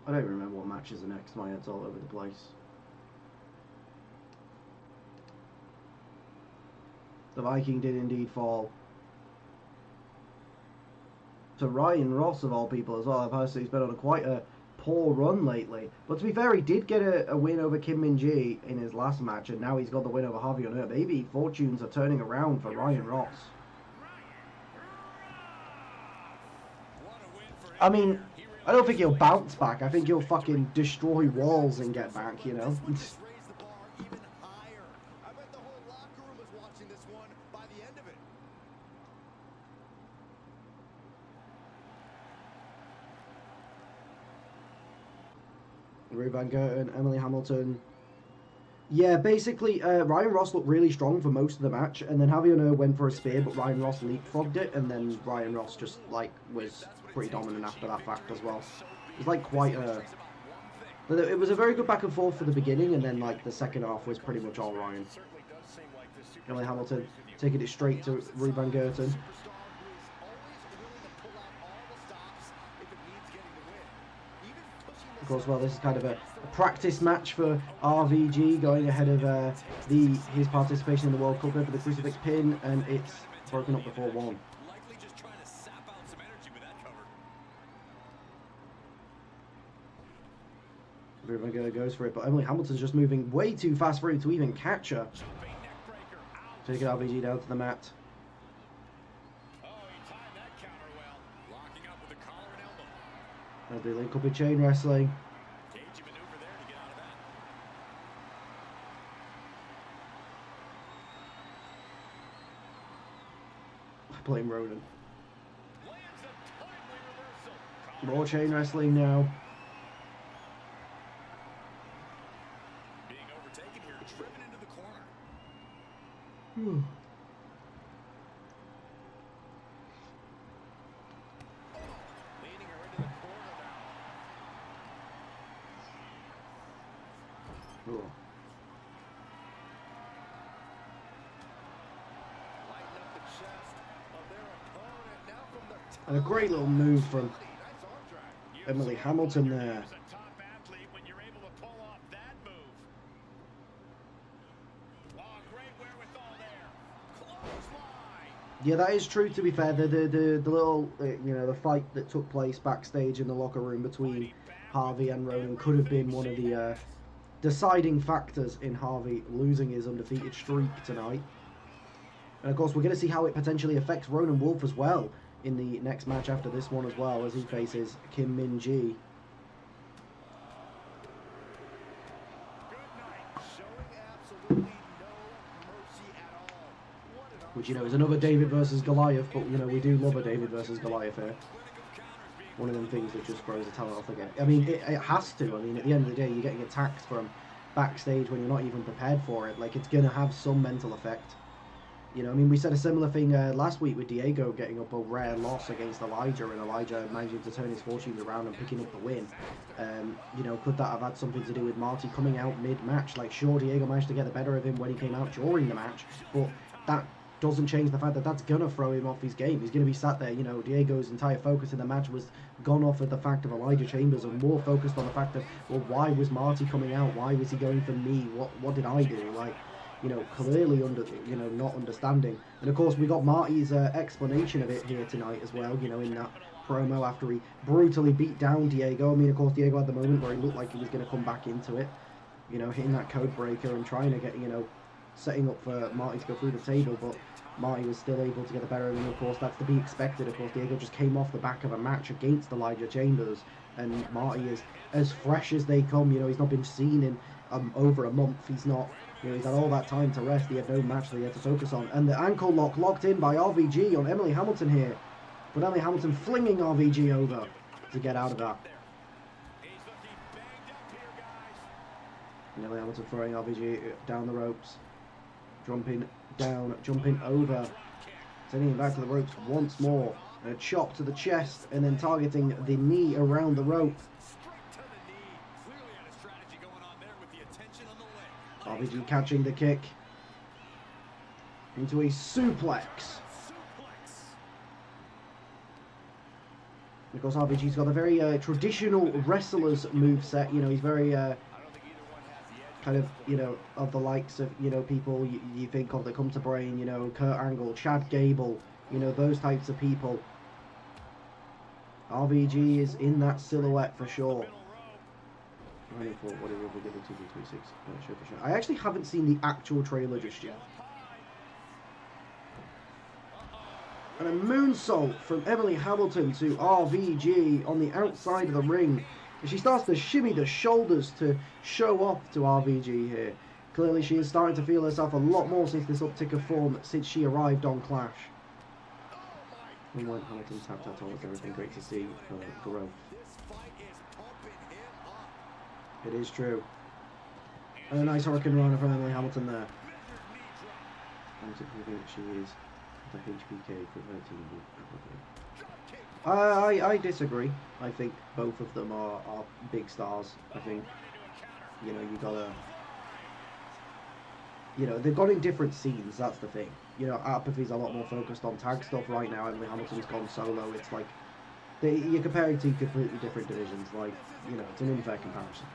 I don't remember what matches are next. My head's all over the place. The Viking did indeed fall to Ryan Ross of all people as well. I've heard he's been on quite a poor run lately. But to be fair, he did get a win over Kim Min-ji in his last match, and now he's got the win over Harvey O'Neill. Maybe fortunes are turning around for Ryan Ross. I mean, I don't think he'll bounce back. I think he'll fucking destroy walls and get back, you know? Rue Van Gerten, Emily Hamilton. Yeah, basically, Ryan Ross looked really strong for most of the match, and then Harvey O'Neill went for a spear, but Ryan Ross leapfrogged it, and then Ryan Ross just, like, was pretty dominant after that fact as well. It was, like, quite a... It was a very good back and forth for the beginning, and then, like, the second half was pretty much all Ryan. Emily Hamilton taking it straight to Rue Van Gerten. Of course, well, this is kind of a practice match for RVG going ahead of his participation in the World Cup, going for the crucifix pin, and it's broken up before 1. Ruben goes for it, but Emily Hamilton's just moving way too fast for him to even catch her. Taking RVG down to the mat. They link up in chain wrestling. Blame Ronan. More chain wrestling now. Being overtaken here, driven into the corner. Leading her into the corner now. Cool. And a great little move from Emily Hamilton there. Yeah, that is true. To be fair, the little you know, the fight that took place backstage in the locker room between Harvey and Ronan could have been one of the deciding factors in Harvey losing his undefeated streak tonight. And of course, we're going to see how it potentially affects Ronan Wolf as well in the next match after this one as well, as he faces Kim Min Ji. Which, you know, is another David versus Goliath, but, you know, we do love a David versus Goliath here. One of them things that just throws the talent off again. I mean, it has to. I mean, at the end of the day, you're getting attacked from backstage when you're not even prepared for it. Like, it's going to have some mental effect. You know, I mean, we said a similar thing last week with Diego getting up a rare loss against Elijah, and Elijah managing to turn his fortunes around and picking up the win. You know, could that have had something to do with Marty coming out mid-match? Like, sure, Diego managed to get the better of him when he came out during the match, but that doesn't change the fact that that's going to throw him off his game. He's going to be sat there, you know, Diego's entire focus in the match was gone off of the fact of Elijah Chambers and more focused on the fact of, well, why was Marty coming out? Why was he going for me? What did I do? Like, you know, clearly not understanding. And of course, we got Marty's explanation of it here tonight as well, you know, in that promo after he brutally beat down Diego. I mean, of course, Diego had the moment where he looked like he was going to come back into it, you know, hitting that code breaker and trying to get, you know, setting up for Marty to go through the table, but Marty was still able to get the better of him. Of course, that's to be expected. Of course, Diego just came off the back of a match against Elijah Chambers, and Marty is as fresh as they come. You know, he's not been seen in over a month. He's not, you know, he's had all that time to rest. He had no match that he had to focus on. And the ankle lock locked in by RVG on Emily Hamilton here. But Emily Hamilton flinging RVG over to get out of that. And Emily Hamilton throwing RVG down the ropes. Jumping down, jumping over, sending him back to the ropes once more. And a chop to the chest, and then targeting the knee around the rope. RVG catching the kick into a suplex. Of course, RVG's got a very traditional wrestler's moveset. You know, he's very kind of, you know, of the likes of, you know, people you think of that come to brain, you know, Kurt Angle, Chad Gable, you know, those types of people. RVG is in that silhouette for sure. I actually haven't seen the actual trailer just yet. And a moonsault from Emily Hamilton to RVG on the outside of the ring. And she starts to shimmy the shoulders to show off to RVG here. Clearly she is starting to feel herself a lot more since this uptick of form since she arrived on Clash. And when Hamilton tapped out all, it's everything great to see her growth. It is true. And a nice Hurricane Rana from Emily Hamilton there. Hamilton proving that she is the HBK for her team. I disagree. I think both of them are big stars. I think, you know, you gotta, you know, they've got in different scenes. That's the thing. You know, Apathy's a lot more focused on tag stuff right now. Emily Hamilton's gone solo. It's like you're comparing two completely different divisions. Like, you know, it's an unfair comparison.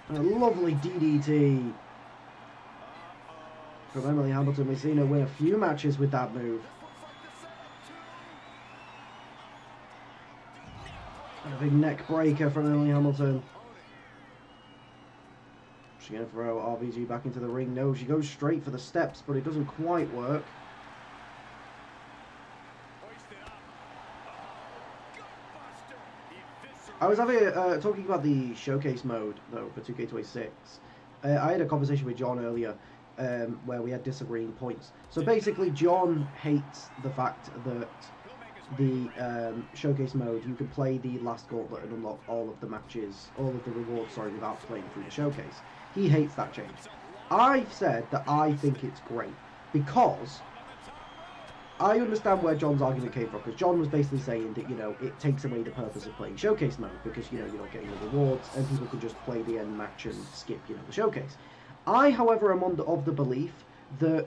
A lovely DDT from Emily Hamilton. We've seen her win a few matches with that move. And a big neck breaker from Emily Hamilton. She's going to throw RVG back into the ring. No, she goes straight for the steps, but it doesn't quite work. I was having talking about the showcase mode though for 2K26. I had a conversation with John earlier where we had disagreeing points. So basically, John hates the fact that the showcase mode, you can play the last gauntlet and unlock all of the matches, all of the rewards, sorry, without playing through the showcase. He hates that change. I've said that I think it's great because I understand where John's argument came from, because John was basically saying that, you know, it takes away the purpose of playing showcase mode, because, you know, you're not getting the rewards, and people can just play the end match and skip, you know, the showcase. I, however, am of the belief that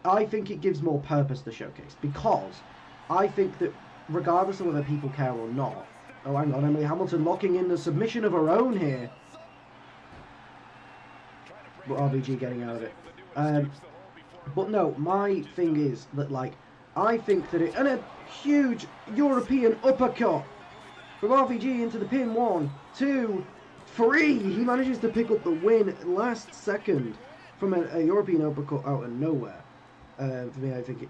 I think it gives more purpose to showcase, because I think that regardless of whether people care or not. Oh, hang on, Emily Hamilton locking in the submission of her own here. But RBG getting out of it. But no, my thing is that, like, I think that and a huge European uppercut from RBG into the pin. 1, 2, 3. He manages to pick up the win last second from a European uppercut out of nowhere. For me, I think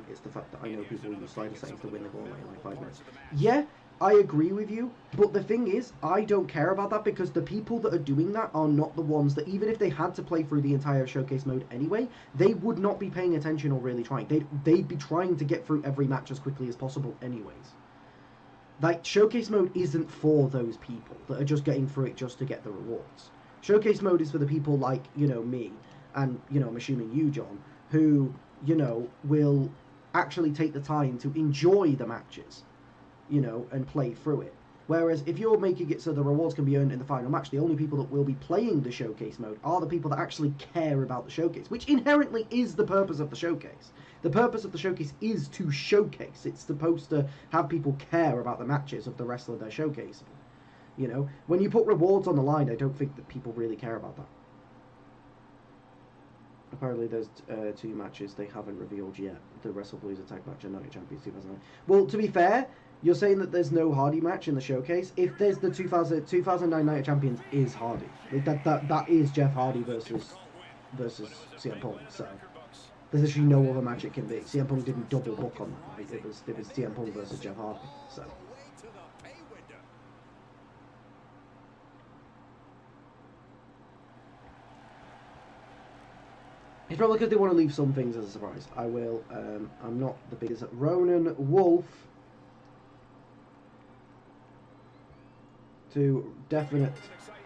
it's the fact that I know people use slider settings to win the goal in like 5 minutes. Yeah, I agree with you, but the thing is, I don't care about that because the people that are doing that are not the ones that, even if they had to play through the entire showcase mode anyway, they would not be paying attention or really trying. They'd be trying to get through every match as quickly as possible anyways. Like, showcase mode isn't for those people that are just getting through it just to get the rewards. Showcase mode is for the people like, you know, me, and, you know, I'm assuming you, John, who, you know, will actually take the time to enjoy the matches, you know, and play through it. Whereas if you're making it so the rewards can be earned in the final match, the only people that will be playing the showcase mode are the people that actually care about the showcase, which inherently is the purpose of the showcase. The purpose of the showcase is to showcase. It's supposed to have people care about the matches of the wrestler they're showcasing. You know, when you put rewards on the line, I don't think that people really care about that. Apparently there's 2 matches they haven't revealed yet. The WrestlePalooza Tag Match and Night of Champions 2009. Well, to be fair, you're saying that there's no Hardy match in the showcase. If there's the 2009 Night of Champions is Hardy. That is Jeff Hardy versus CM Punk. So there's actually no other match it can be. CM Punk didn't double book on that. Right? It was CM Punk versus Jeff Hardy. So. It's probably because they want to leave some things as a surprise. I will. I'm not the biggest. Ronan Wolf. To definite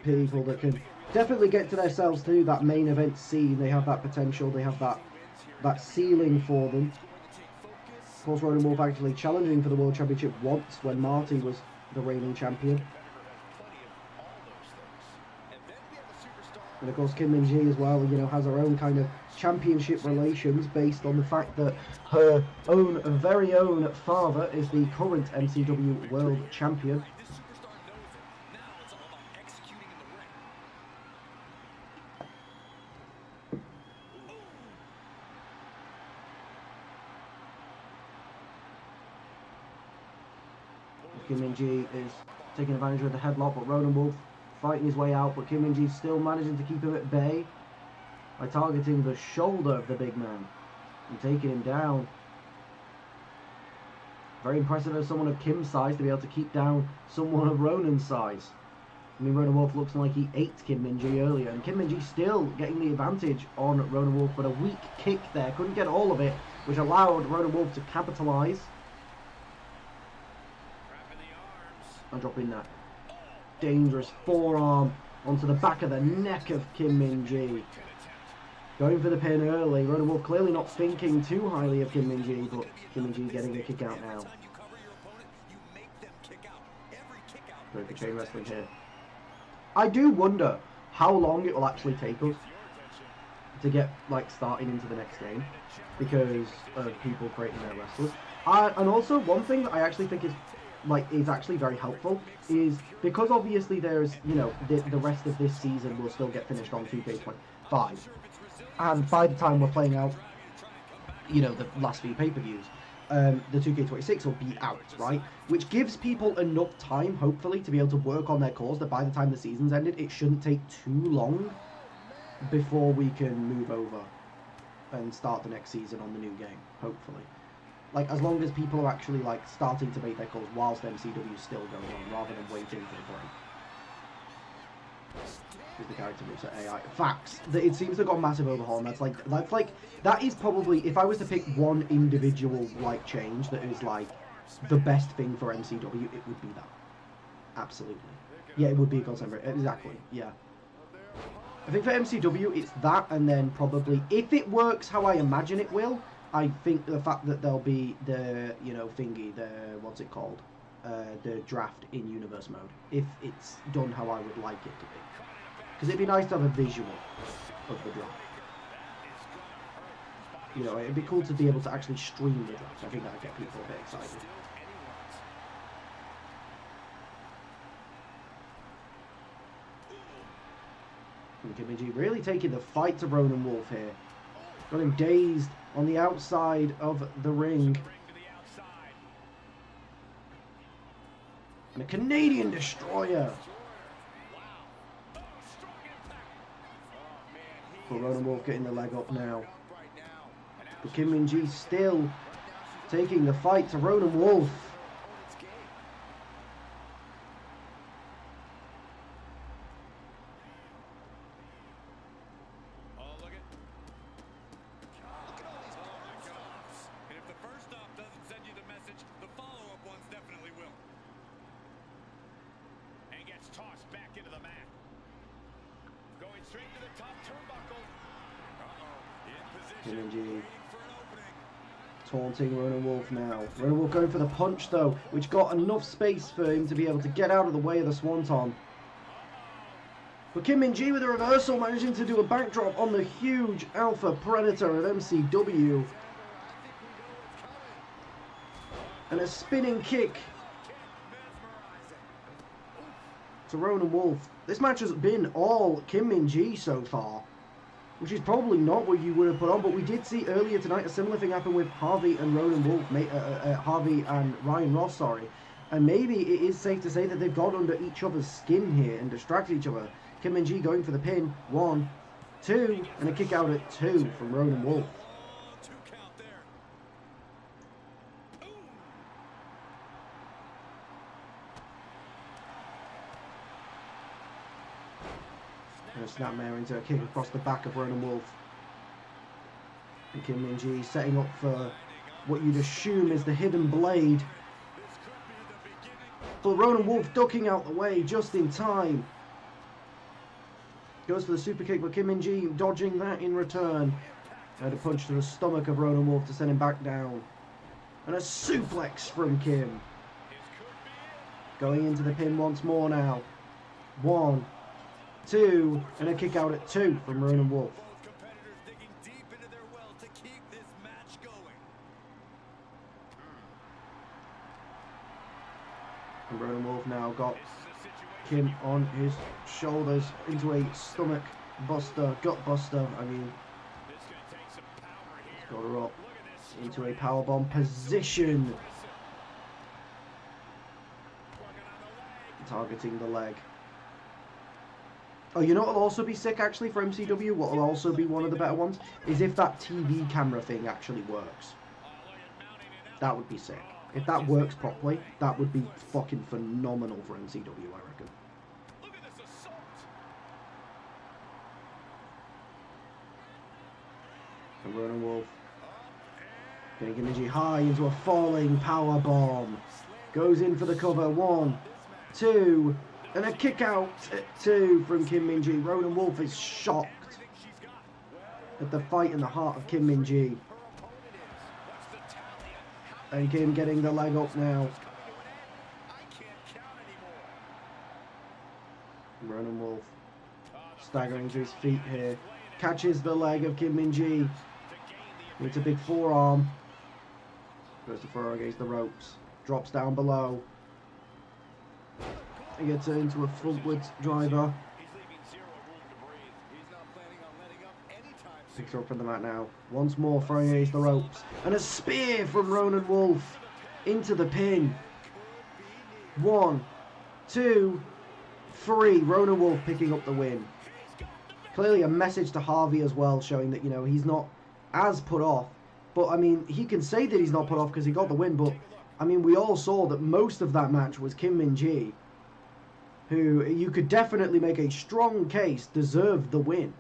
people that can definitely get to themselves through that main event scene. They have that potential. They have that ceiling for them. Of course, Ronan Wolf actually challenging for the World Championship once when Marty was the reigning champion. And of course, Kim Min-ji as well, you know, has her own kind of championship relations based on the fact that her own very own father is the current MCW World Champion. Kim Min-ji is taking advantage of the headlock, but Ronan Wolf fighting his way out, but Kim Min-ji still managing to keep him at bay by targeting the shoulder of the big man and taking him down. Very impressive as someone of Kim's size to be able to keep down someone of Ronan's size. I mean, Ronan Wolf looks like he ate Kim Min-ji earlier, and Kim Min-ji still getting the advantage on Ronan Wolf, but a weak kick there. Couldn't get all of it, which allowed Ronan Wolf to capitalise. And dropping that dangerous forearm onto the back of the neck of Kim Min-ji. Going for the pin early. Ronan Wolf clearly not thinking too highly of Kim Min-ji, but Kim Min-ji getting a kick out now. Very good chain wrestling here. I do wonder how long it will actually take us to get like starting into the next game because of people creating their wrestlers. And also one thing that I actually think is actually very helpful is because obviously there's, you know, the rest of this season will still get finished on 2K25, and by the time we're playing out, you know, the last few pay-per-views, the 2K26 will be out, right? Which gives people enough time, hopefully, to be able to work on their cause, that by the time the season's ended, it shouldn't take too long before we can move over and start the next season on the new game, hopefully. Like, as long as people are actually, like, starting to make their calls whilst MCW is still going on, rather than waiting for the break. Is the character moves at AI. Facts. It seems to have got a massive overhaul, and that is probably, if I was to pick one individual, like, change that is, like, the best thing for MCW, it would be that. Absolutely. Yeah, it would be a godsend. Exactly, yeah. I think for MCW, it's that, and then probably, if it works how I imagine it will, I think the fact that there'll be the, you know, thingy, the, what's it called? The draft in universe mode. If it's done how I would like it to be. Because it'd be nice to have a visual of the draft. You know, it'd be cool to be able to actually stream the draft. I think that'd get people a bit excited. And Kim Min-ji really taking the fight to Ronan Wolf here. Got him dazed on the outside of the ring. And a Canadian Destroyer. But Ronan Wolf getting the leg up now. But Kim Min-ji still taking the fight to Ronan Wolf. Tossed back into the mat. Going straight to the top turnbuckle. In position, waiting for an opening. Taunting Ronan Wolf now. Ronan Wolf going for the punch though, which got enough space for him to be able to get out of the way of the Swanton. But Kim Min-ji with a reversal, managing to do a backdrop on the huge Alpha Predator of MCW. And a spinning kick to Ronan Wolf. This match has been all Kim Min-ji so far, which is probably not what you would have put on, but we did see earlier tonight a similar thing happen with Harvey and Ronan Wolf, Harvey and Ryan Ross, sorry. And maybe it is safe to say that they've got under each other's skin here and distracted each other. Kim Min-ji going for the pin, 1, 2, and a kick out at 2 from Ronan Wolf. And a snapmare into a kick across the back of Ronan Wolf. And Kim Min-ji setting up for what you'd assume is the hidden blade. But Ronan Wolf ducking out the way just in time. Goes for the super kick, but Kim Min-ji dodging that in return. And a punch to the stomach of Ronan Wolf to send him back down. And a suplex from Kim. Going into the pin once more now. 1, 2, and a kick out at 2 from Ronan Wolf. Both competitors digging deep into their well to keep this match going. And Ronan Wolf now got Kim on his shoulders into a stomach buster, gut buster. I mean, he's got her up into a powerbomb position. Targeting the leg. Oh, you know what will also be sick actually for MCW? What will also be one of the better ones? Is if that TV camera thing actually works. That would be sick. If that works properly, that would be fucking phenomenal for MCW, I reckon. Look at this assault. And Ronan Wolf getting Kim Min-ji high into a falling power bomb. Goes in for the cover. 1, 2, and a kick out at 2 from Kim Min-ji. Ronan Wolf is shocked at the fight in the heart of Kim Min-ji. And Kim getting the leg up now. Ronan Wolf staggering to his feet here. Catches the leg of Kim Min-ji. It's a big forearm. Goes to throw against the ropes. Drops down below. He gets into a frontwards driver. Picks her up from the mat now. Once more throwing against the ropes. And a spear from Ronan Wolf into the pin. 1, 2, 3. Ronan Wolf picking up the win. Clearly a message to Harvey as well, showing that, you know, he's not as put off. But, I mean, he can say that he's not put off because he got the win. But, I mean, we all saw that most of that match was Kim Min-ji, who you could definitely make a strong case deserved the win.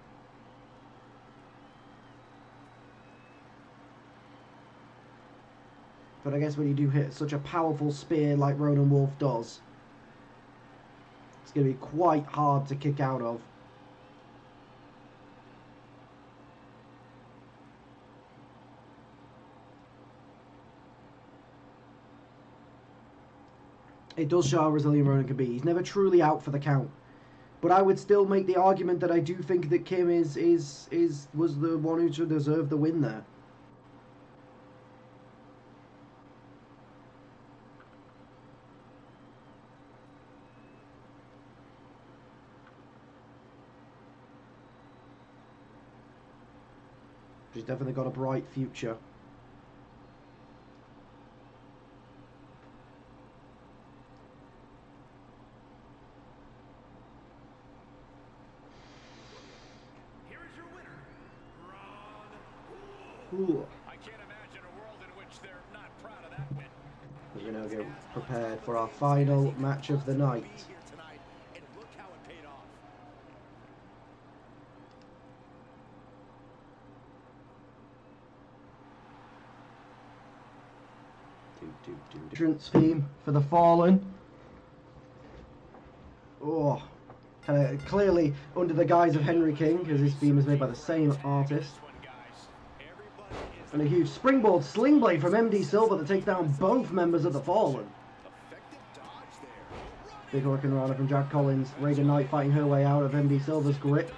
But I guess when you do hit such a powerful spear like Ronan Wolf does, it's going to be quite hard to kick out of. It does show how resilient Ronan can be. He's never truly out for the count. But I would still make the argument that I do think that Kim was the one who should deserve the win there. She's definitely got a bright future. Ooh. I can't imagine a world in which they're not proud of that win. We're going to get prepared for our final match of the night. And look how it paid off. Entrance theme for the Fallen. Oh, clearly under the guise of Henry King, because this theme is made by the same artist. And a huge springboard sling blade from MD Silver to take down both members of the Fallen. Big hurricane runner from Jack Collins. Reagan Knight fighting her way out of MD Silver's grip.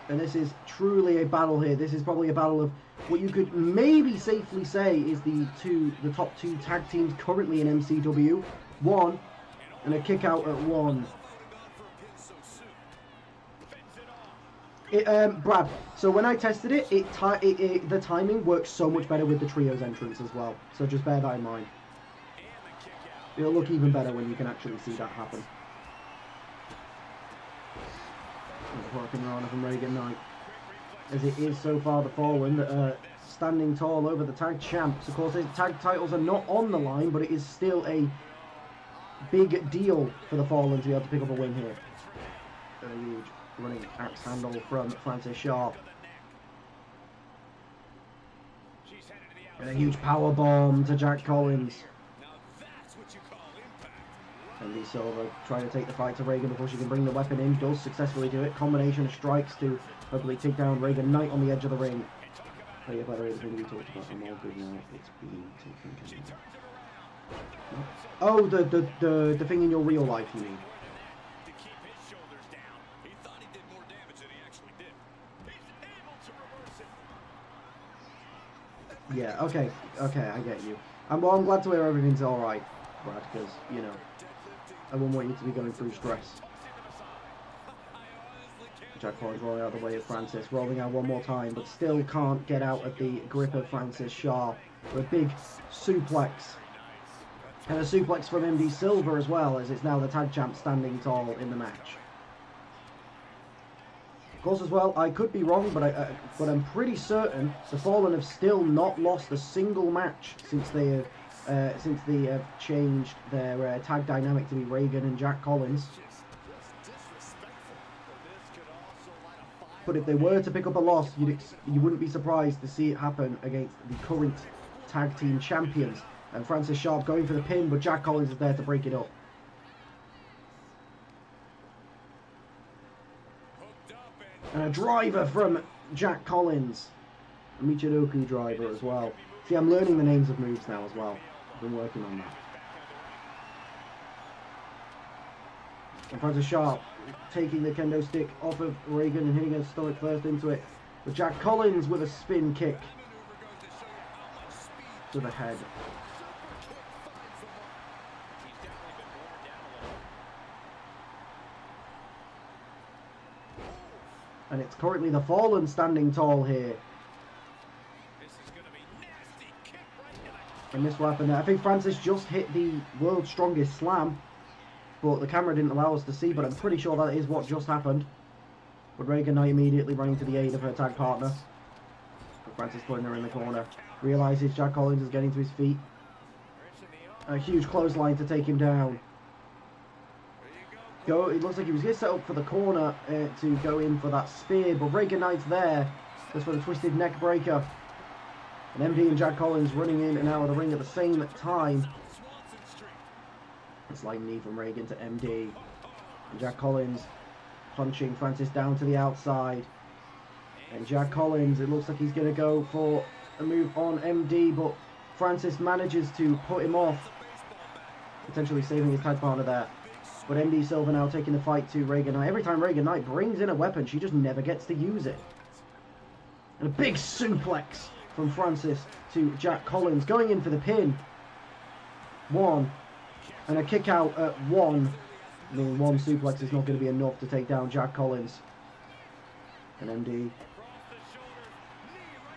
And this is truly a battle here. This is probably a battle of what you could maybe safely say is the top two tag teams currently in MCW. One, and a kick out at one. Brad, so when I tested it, the timing works so much better with the trios entrance as well. So just bear that in mind. It'll look even better when you can actually see that happen. Working around from Reagan Knight. As it is so far the Fallen that are standing tall over the tag champs. Of course, the tag titles are not on the line, but it is still a big deal for the Fallen to be able to pick up a win here. A huge running axe handle from Francis Sharp. And a huge power bomb to Jack Collins. MD Silver trying to take the fight to Reagan before she can bring the weapon in. Does successfully do it. Combination of strikes to hopefully take down Reagan Knight on the edge of the ring. Oh yeah, by the way, the thing we talked about, I'm all good now. It's being taken care of. Oh, the thing in your real life, you mean? Yeah, okay, I get you. Well, I'm glad to hear everything's alright, Brad, because, you know, I wouldn't want you to be going through stress. Jack Collins rolling out of the way of Francis, rolling out one more time, but still can't get out of the grip of Francis Sharp. A big suplex. And a suplex from MD Silver as well, as it's now the tag champ standing tall in the match. Of course, as well, I could be wrong, but I'm pretty certain the Fallen have still not lost a single match since they have changed their tag dynamic to be Reagan and Jack Collins. But if they were to pick up a loss, you wouldn't be surprised to see it happen against the current tag team champions. And Francis Sharp going for the pin, but Jack Collins is there to break it up. And a driver from Jack Collins. A Michinoku driver as well. See, I'm learning the names of moves now as well. I've been working on that. And Francis Sharp taking the kendo stick off of Reagan and hitting her stomach first into it. But Jack Collins with a spin kick to the head. And it's currently the Fallen standing tall here. And this will happen there. I think Francis just hit the world's strongest slam, but the camera didn't allow us to see, but I'm pretty sure that is what just happened. But Reagan Knight immediately running to the aid of her tag partner. But Francis putting her in the corner. Realizes Jack Collins is getting to his feet. A huge clothesline to take him down. It looks like he was going to set up for the corner to go in for that spear, but Reagan Knight's there. Just for the twisted neck breaker. And MD and Jack Collins running in and out of the ring at the same time. It's like knee from Reagan to MD. And Jack Collins punching Francis down to the outside. And Jack Collins, it looks like he's going to go for a move on MD, but Francis manages to put him off. Potentially saving his tag partner there. But MD Silver now taking the fight to Reagan Knight. Every time Reagan Knight brings in a weapon, she just never gets to use it. And a big suplex from Francis to Jack Collins. Going in for the pin. One. And a kick out at one. I mean, one suplex is not going to be enough to take down Jack Collins. And MD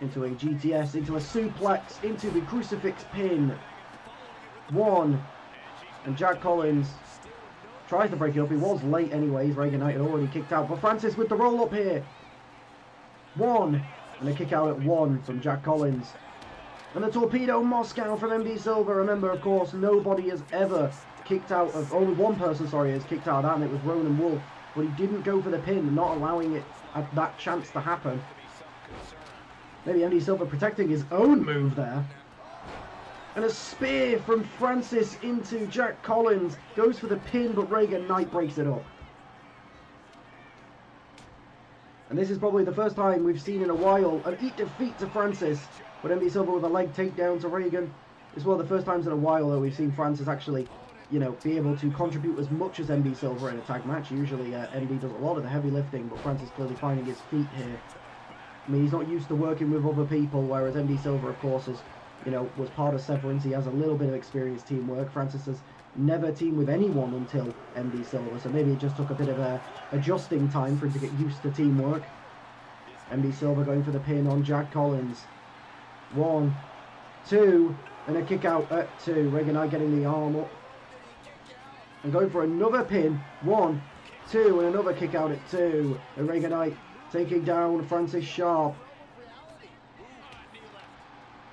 into a GTS, into a suplex, into the crucifix pin. 1. And Jack Collins tries to break it up. He was late anyways. Reagan Knight had already kicked out. But Francis with the roll up here. 1. And a kick out at 1 from Jack Collins. And the Torpedo Moscow from MD Silver. Remember, of course, nobody has ever kicked out of... Only one person, sorry, has kicked out of that, and it was Ronan Wolf. But he didn't go for the pin, not allowing it that chance to happen. Maybe MD Silver protecting his own move there. And a spear from Francis into Jack Collins. Goes for the pin, but Reagan Knight breaks it up. And this is probably the first time we've seen in a while an defeat to Francis. But MD Silver with a leg takedown to Reagan. It's one of the first times in a while that we've seen Francis actually, you know, be able to contribute as much as MD Silver in a tag match. Usually MD does a lot of the heavy lifting, but Francis clearly finding his feet here. I mean, he's not used to working with other people, whereas MD Silver, of course, is, you know, was part of Severance. He has a little bit of experience teamwork. Francis has never teamed with anyone until MD Silver, so maybe it just took a bit of a adjusting time for him to get used to teamwork. MD Silver going for the pin on Jack Collins. 1, 2, and a kick out at 2. Reagan Knight getting the arm up. And going for another pin. 1, 2, and another kick out at 2. And Reagan Knight taking down Francis Sharp.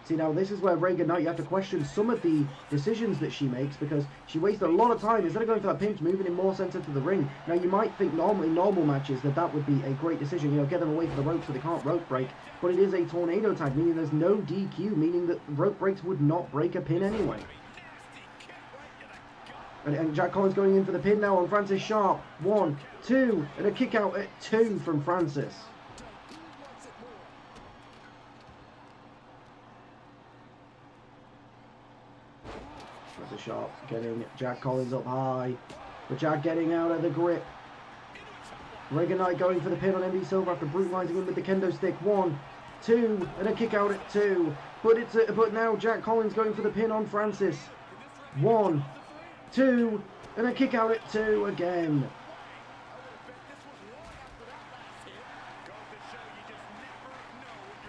See, now this is where Reagan Knight, you have to question some of the decisions that she makes, because she wasted a lot of time. Instead of going for that pinch, moving him more centre to the ring. Now, you might think normally in normal matches that would be a great decision. You know, get them away from the rope so they can't rope break. But it is a tornado tag, meaning there's no DQ, meaning that rope breaks would not break a pin anyway. And Jack Collins going in for the pin now on Francis Sharp. 1, 2, and a kick out at 2 from Francis. Francis Sharp getting Jack Collins up high. But Jack getting out of the grip. Reagan Knight going for the pin on MD Silver after brutalizing him with the kendo stick. 1, 2, and a kick out at 2. But now Jack Collins going for the pin on Francis. 1, 2, and a kick out at 2 again.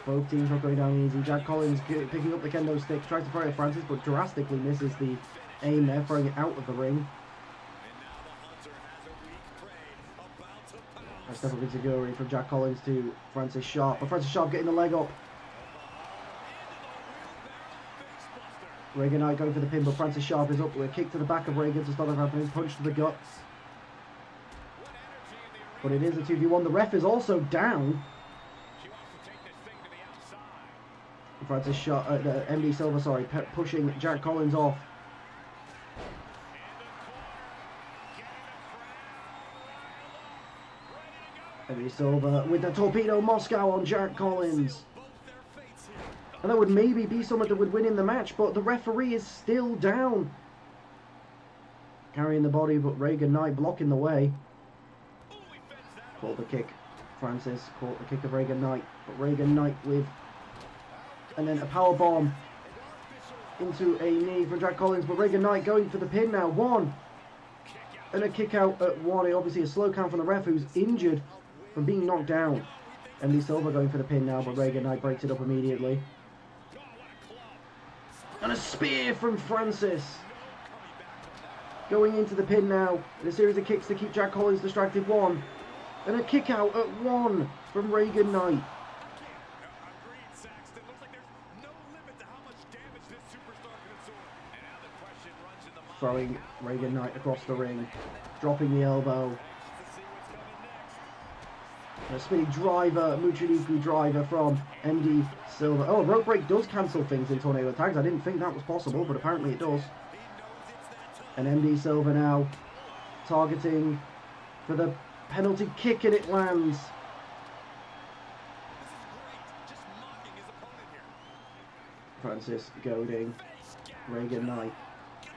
Both teams not going down easy. Jack Collins picking up the kendo stick, tries to throw it at Francis, but drastically misses the aim there, throwing it out of the ring. A step up into Guri from Jack Collins to Francis Sharp, but Francis Sharp getting the leg up. Reagan Knight going for the pin, but Francis Sharp is up with a kick to the back of Reagan to stop it happening, punch to the gut. But it is a 2v1. The ref is also down. Francis Sharp, MD Silver, sorry, pushing Jack Collins off. MD Silver with the Torpedo Moscow on Jack Collins. And that would maybe be someone that would win in the match, but the referee is still down. Carrying the body, but Reagan Knight blocking the way. Caught the kick. Francis caught the kick of Reagan Knight, but Reagan Knight with... And then a power bomb into a knee from Jack Collins, but Reagan Knight going for the pin now. 1, and a kick out at 1. Obviously a slow count from the ref, who's injured from being knocked down. MD Silver going for the pin now, but Reagan Knight breaks it up immediately. And a spear from Francis. Going into the pin now. And a series of kicks to keep Jack Collins distracted. 1, and a kick out at 1 from Reagan Knight. Throwing Reagan Knight across the ring, dropping the elbow. A spinning driver, Muchiniku driver from MD Silver. Oh, rope break does cancel things in tornado tags. I didn't think that was possible, but apparently it does. And MD Silver now targeting for the penalty kick, and it lands. Francis goading Reagan Knight.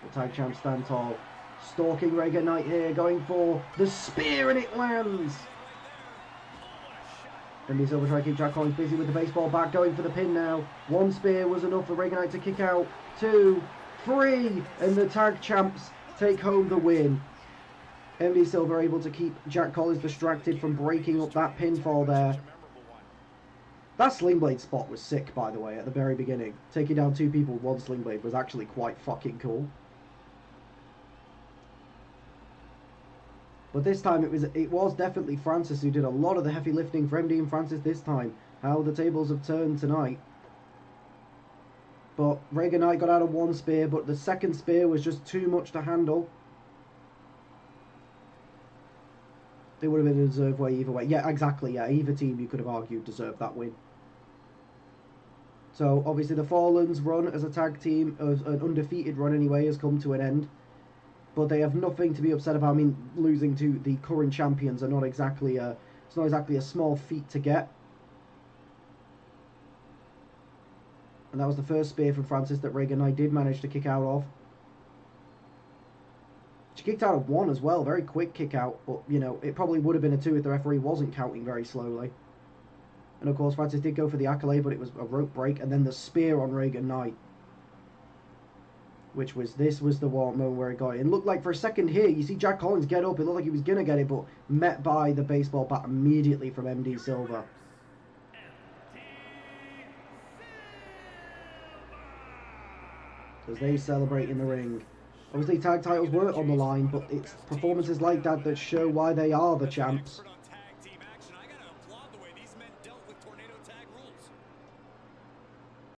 The tag champ stand tall. Stalking Reagan Knight here, going for the spear, and it lands. And he's over trying to keep Jack Collins busy with the baseball bat, going for the pin now. 1 spear was enough for Reagan Knight to kick out. 2, 3, and the tag champs take home the win. MD Silver able to keep Jack Collins distracted from breaking up that pinfall there. That sling blade spot was sick, by the way, at the very beginning. Taking down 2 people with 1 sling blade was actually quite fucking cool. But this time it was definitely Francis who did a lot of the heavy lifting for MD and Francis this time. How the tables have turned tonight. But Reagan Knight got out of 1 spear, but the second spear was just too much to handle. It would have been a deserved way either way. Yeah, exactly. Yeah, either team you could have argued deserved that win. So obviously the Fallens run as a tag team, as an undefeated run anyway, has come to an end. But they have nothing to be upset about. I mean, losing to the current champions are not exactly it's not exactly a small feat to get. And that was the first spear from Francis that Reagan Knight did manage to kick out of. She kicked out of 1 as well, very quick kick out, but you know, it probably would have been a 2 if the referee wasn't counting very slowly. And of course Francis did go for the accolade, but it was a rope break, and then the spear on Reagan Knight. This was the moment where it got it. It looked like for a second here, you see Jack Collins get up, it looked like he was going to get it, but met by the baseball bat immediately from MD Silver. As they celebrate in the ring. Obviously tag titles were on the line, but it's performances like that that show why they are the champs.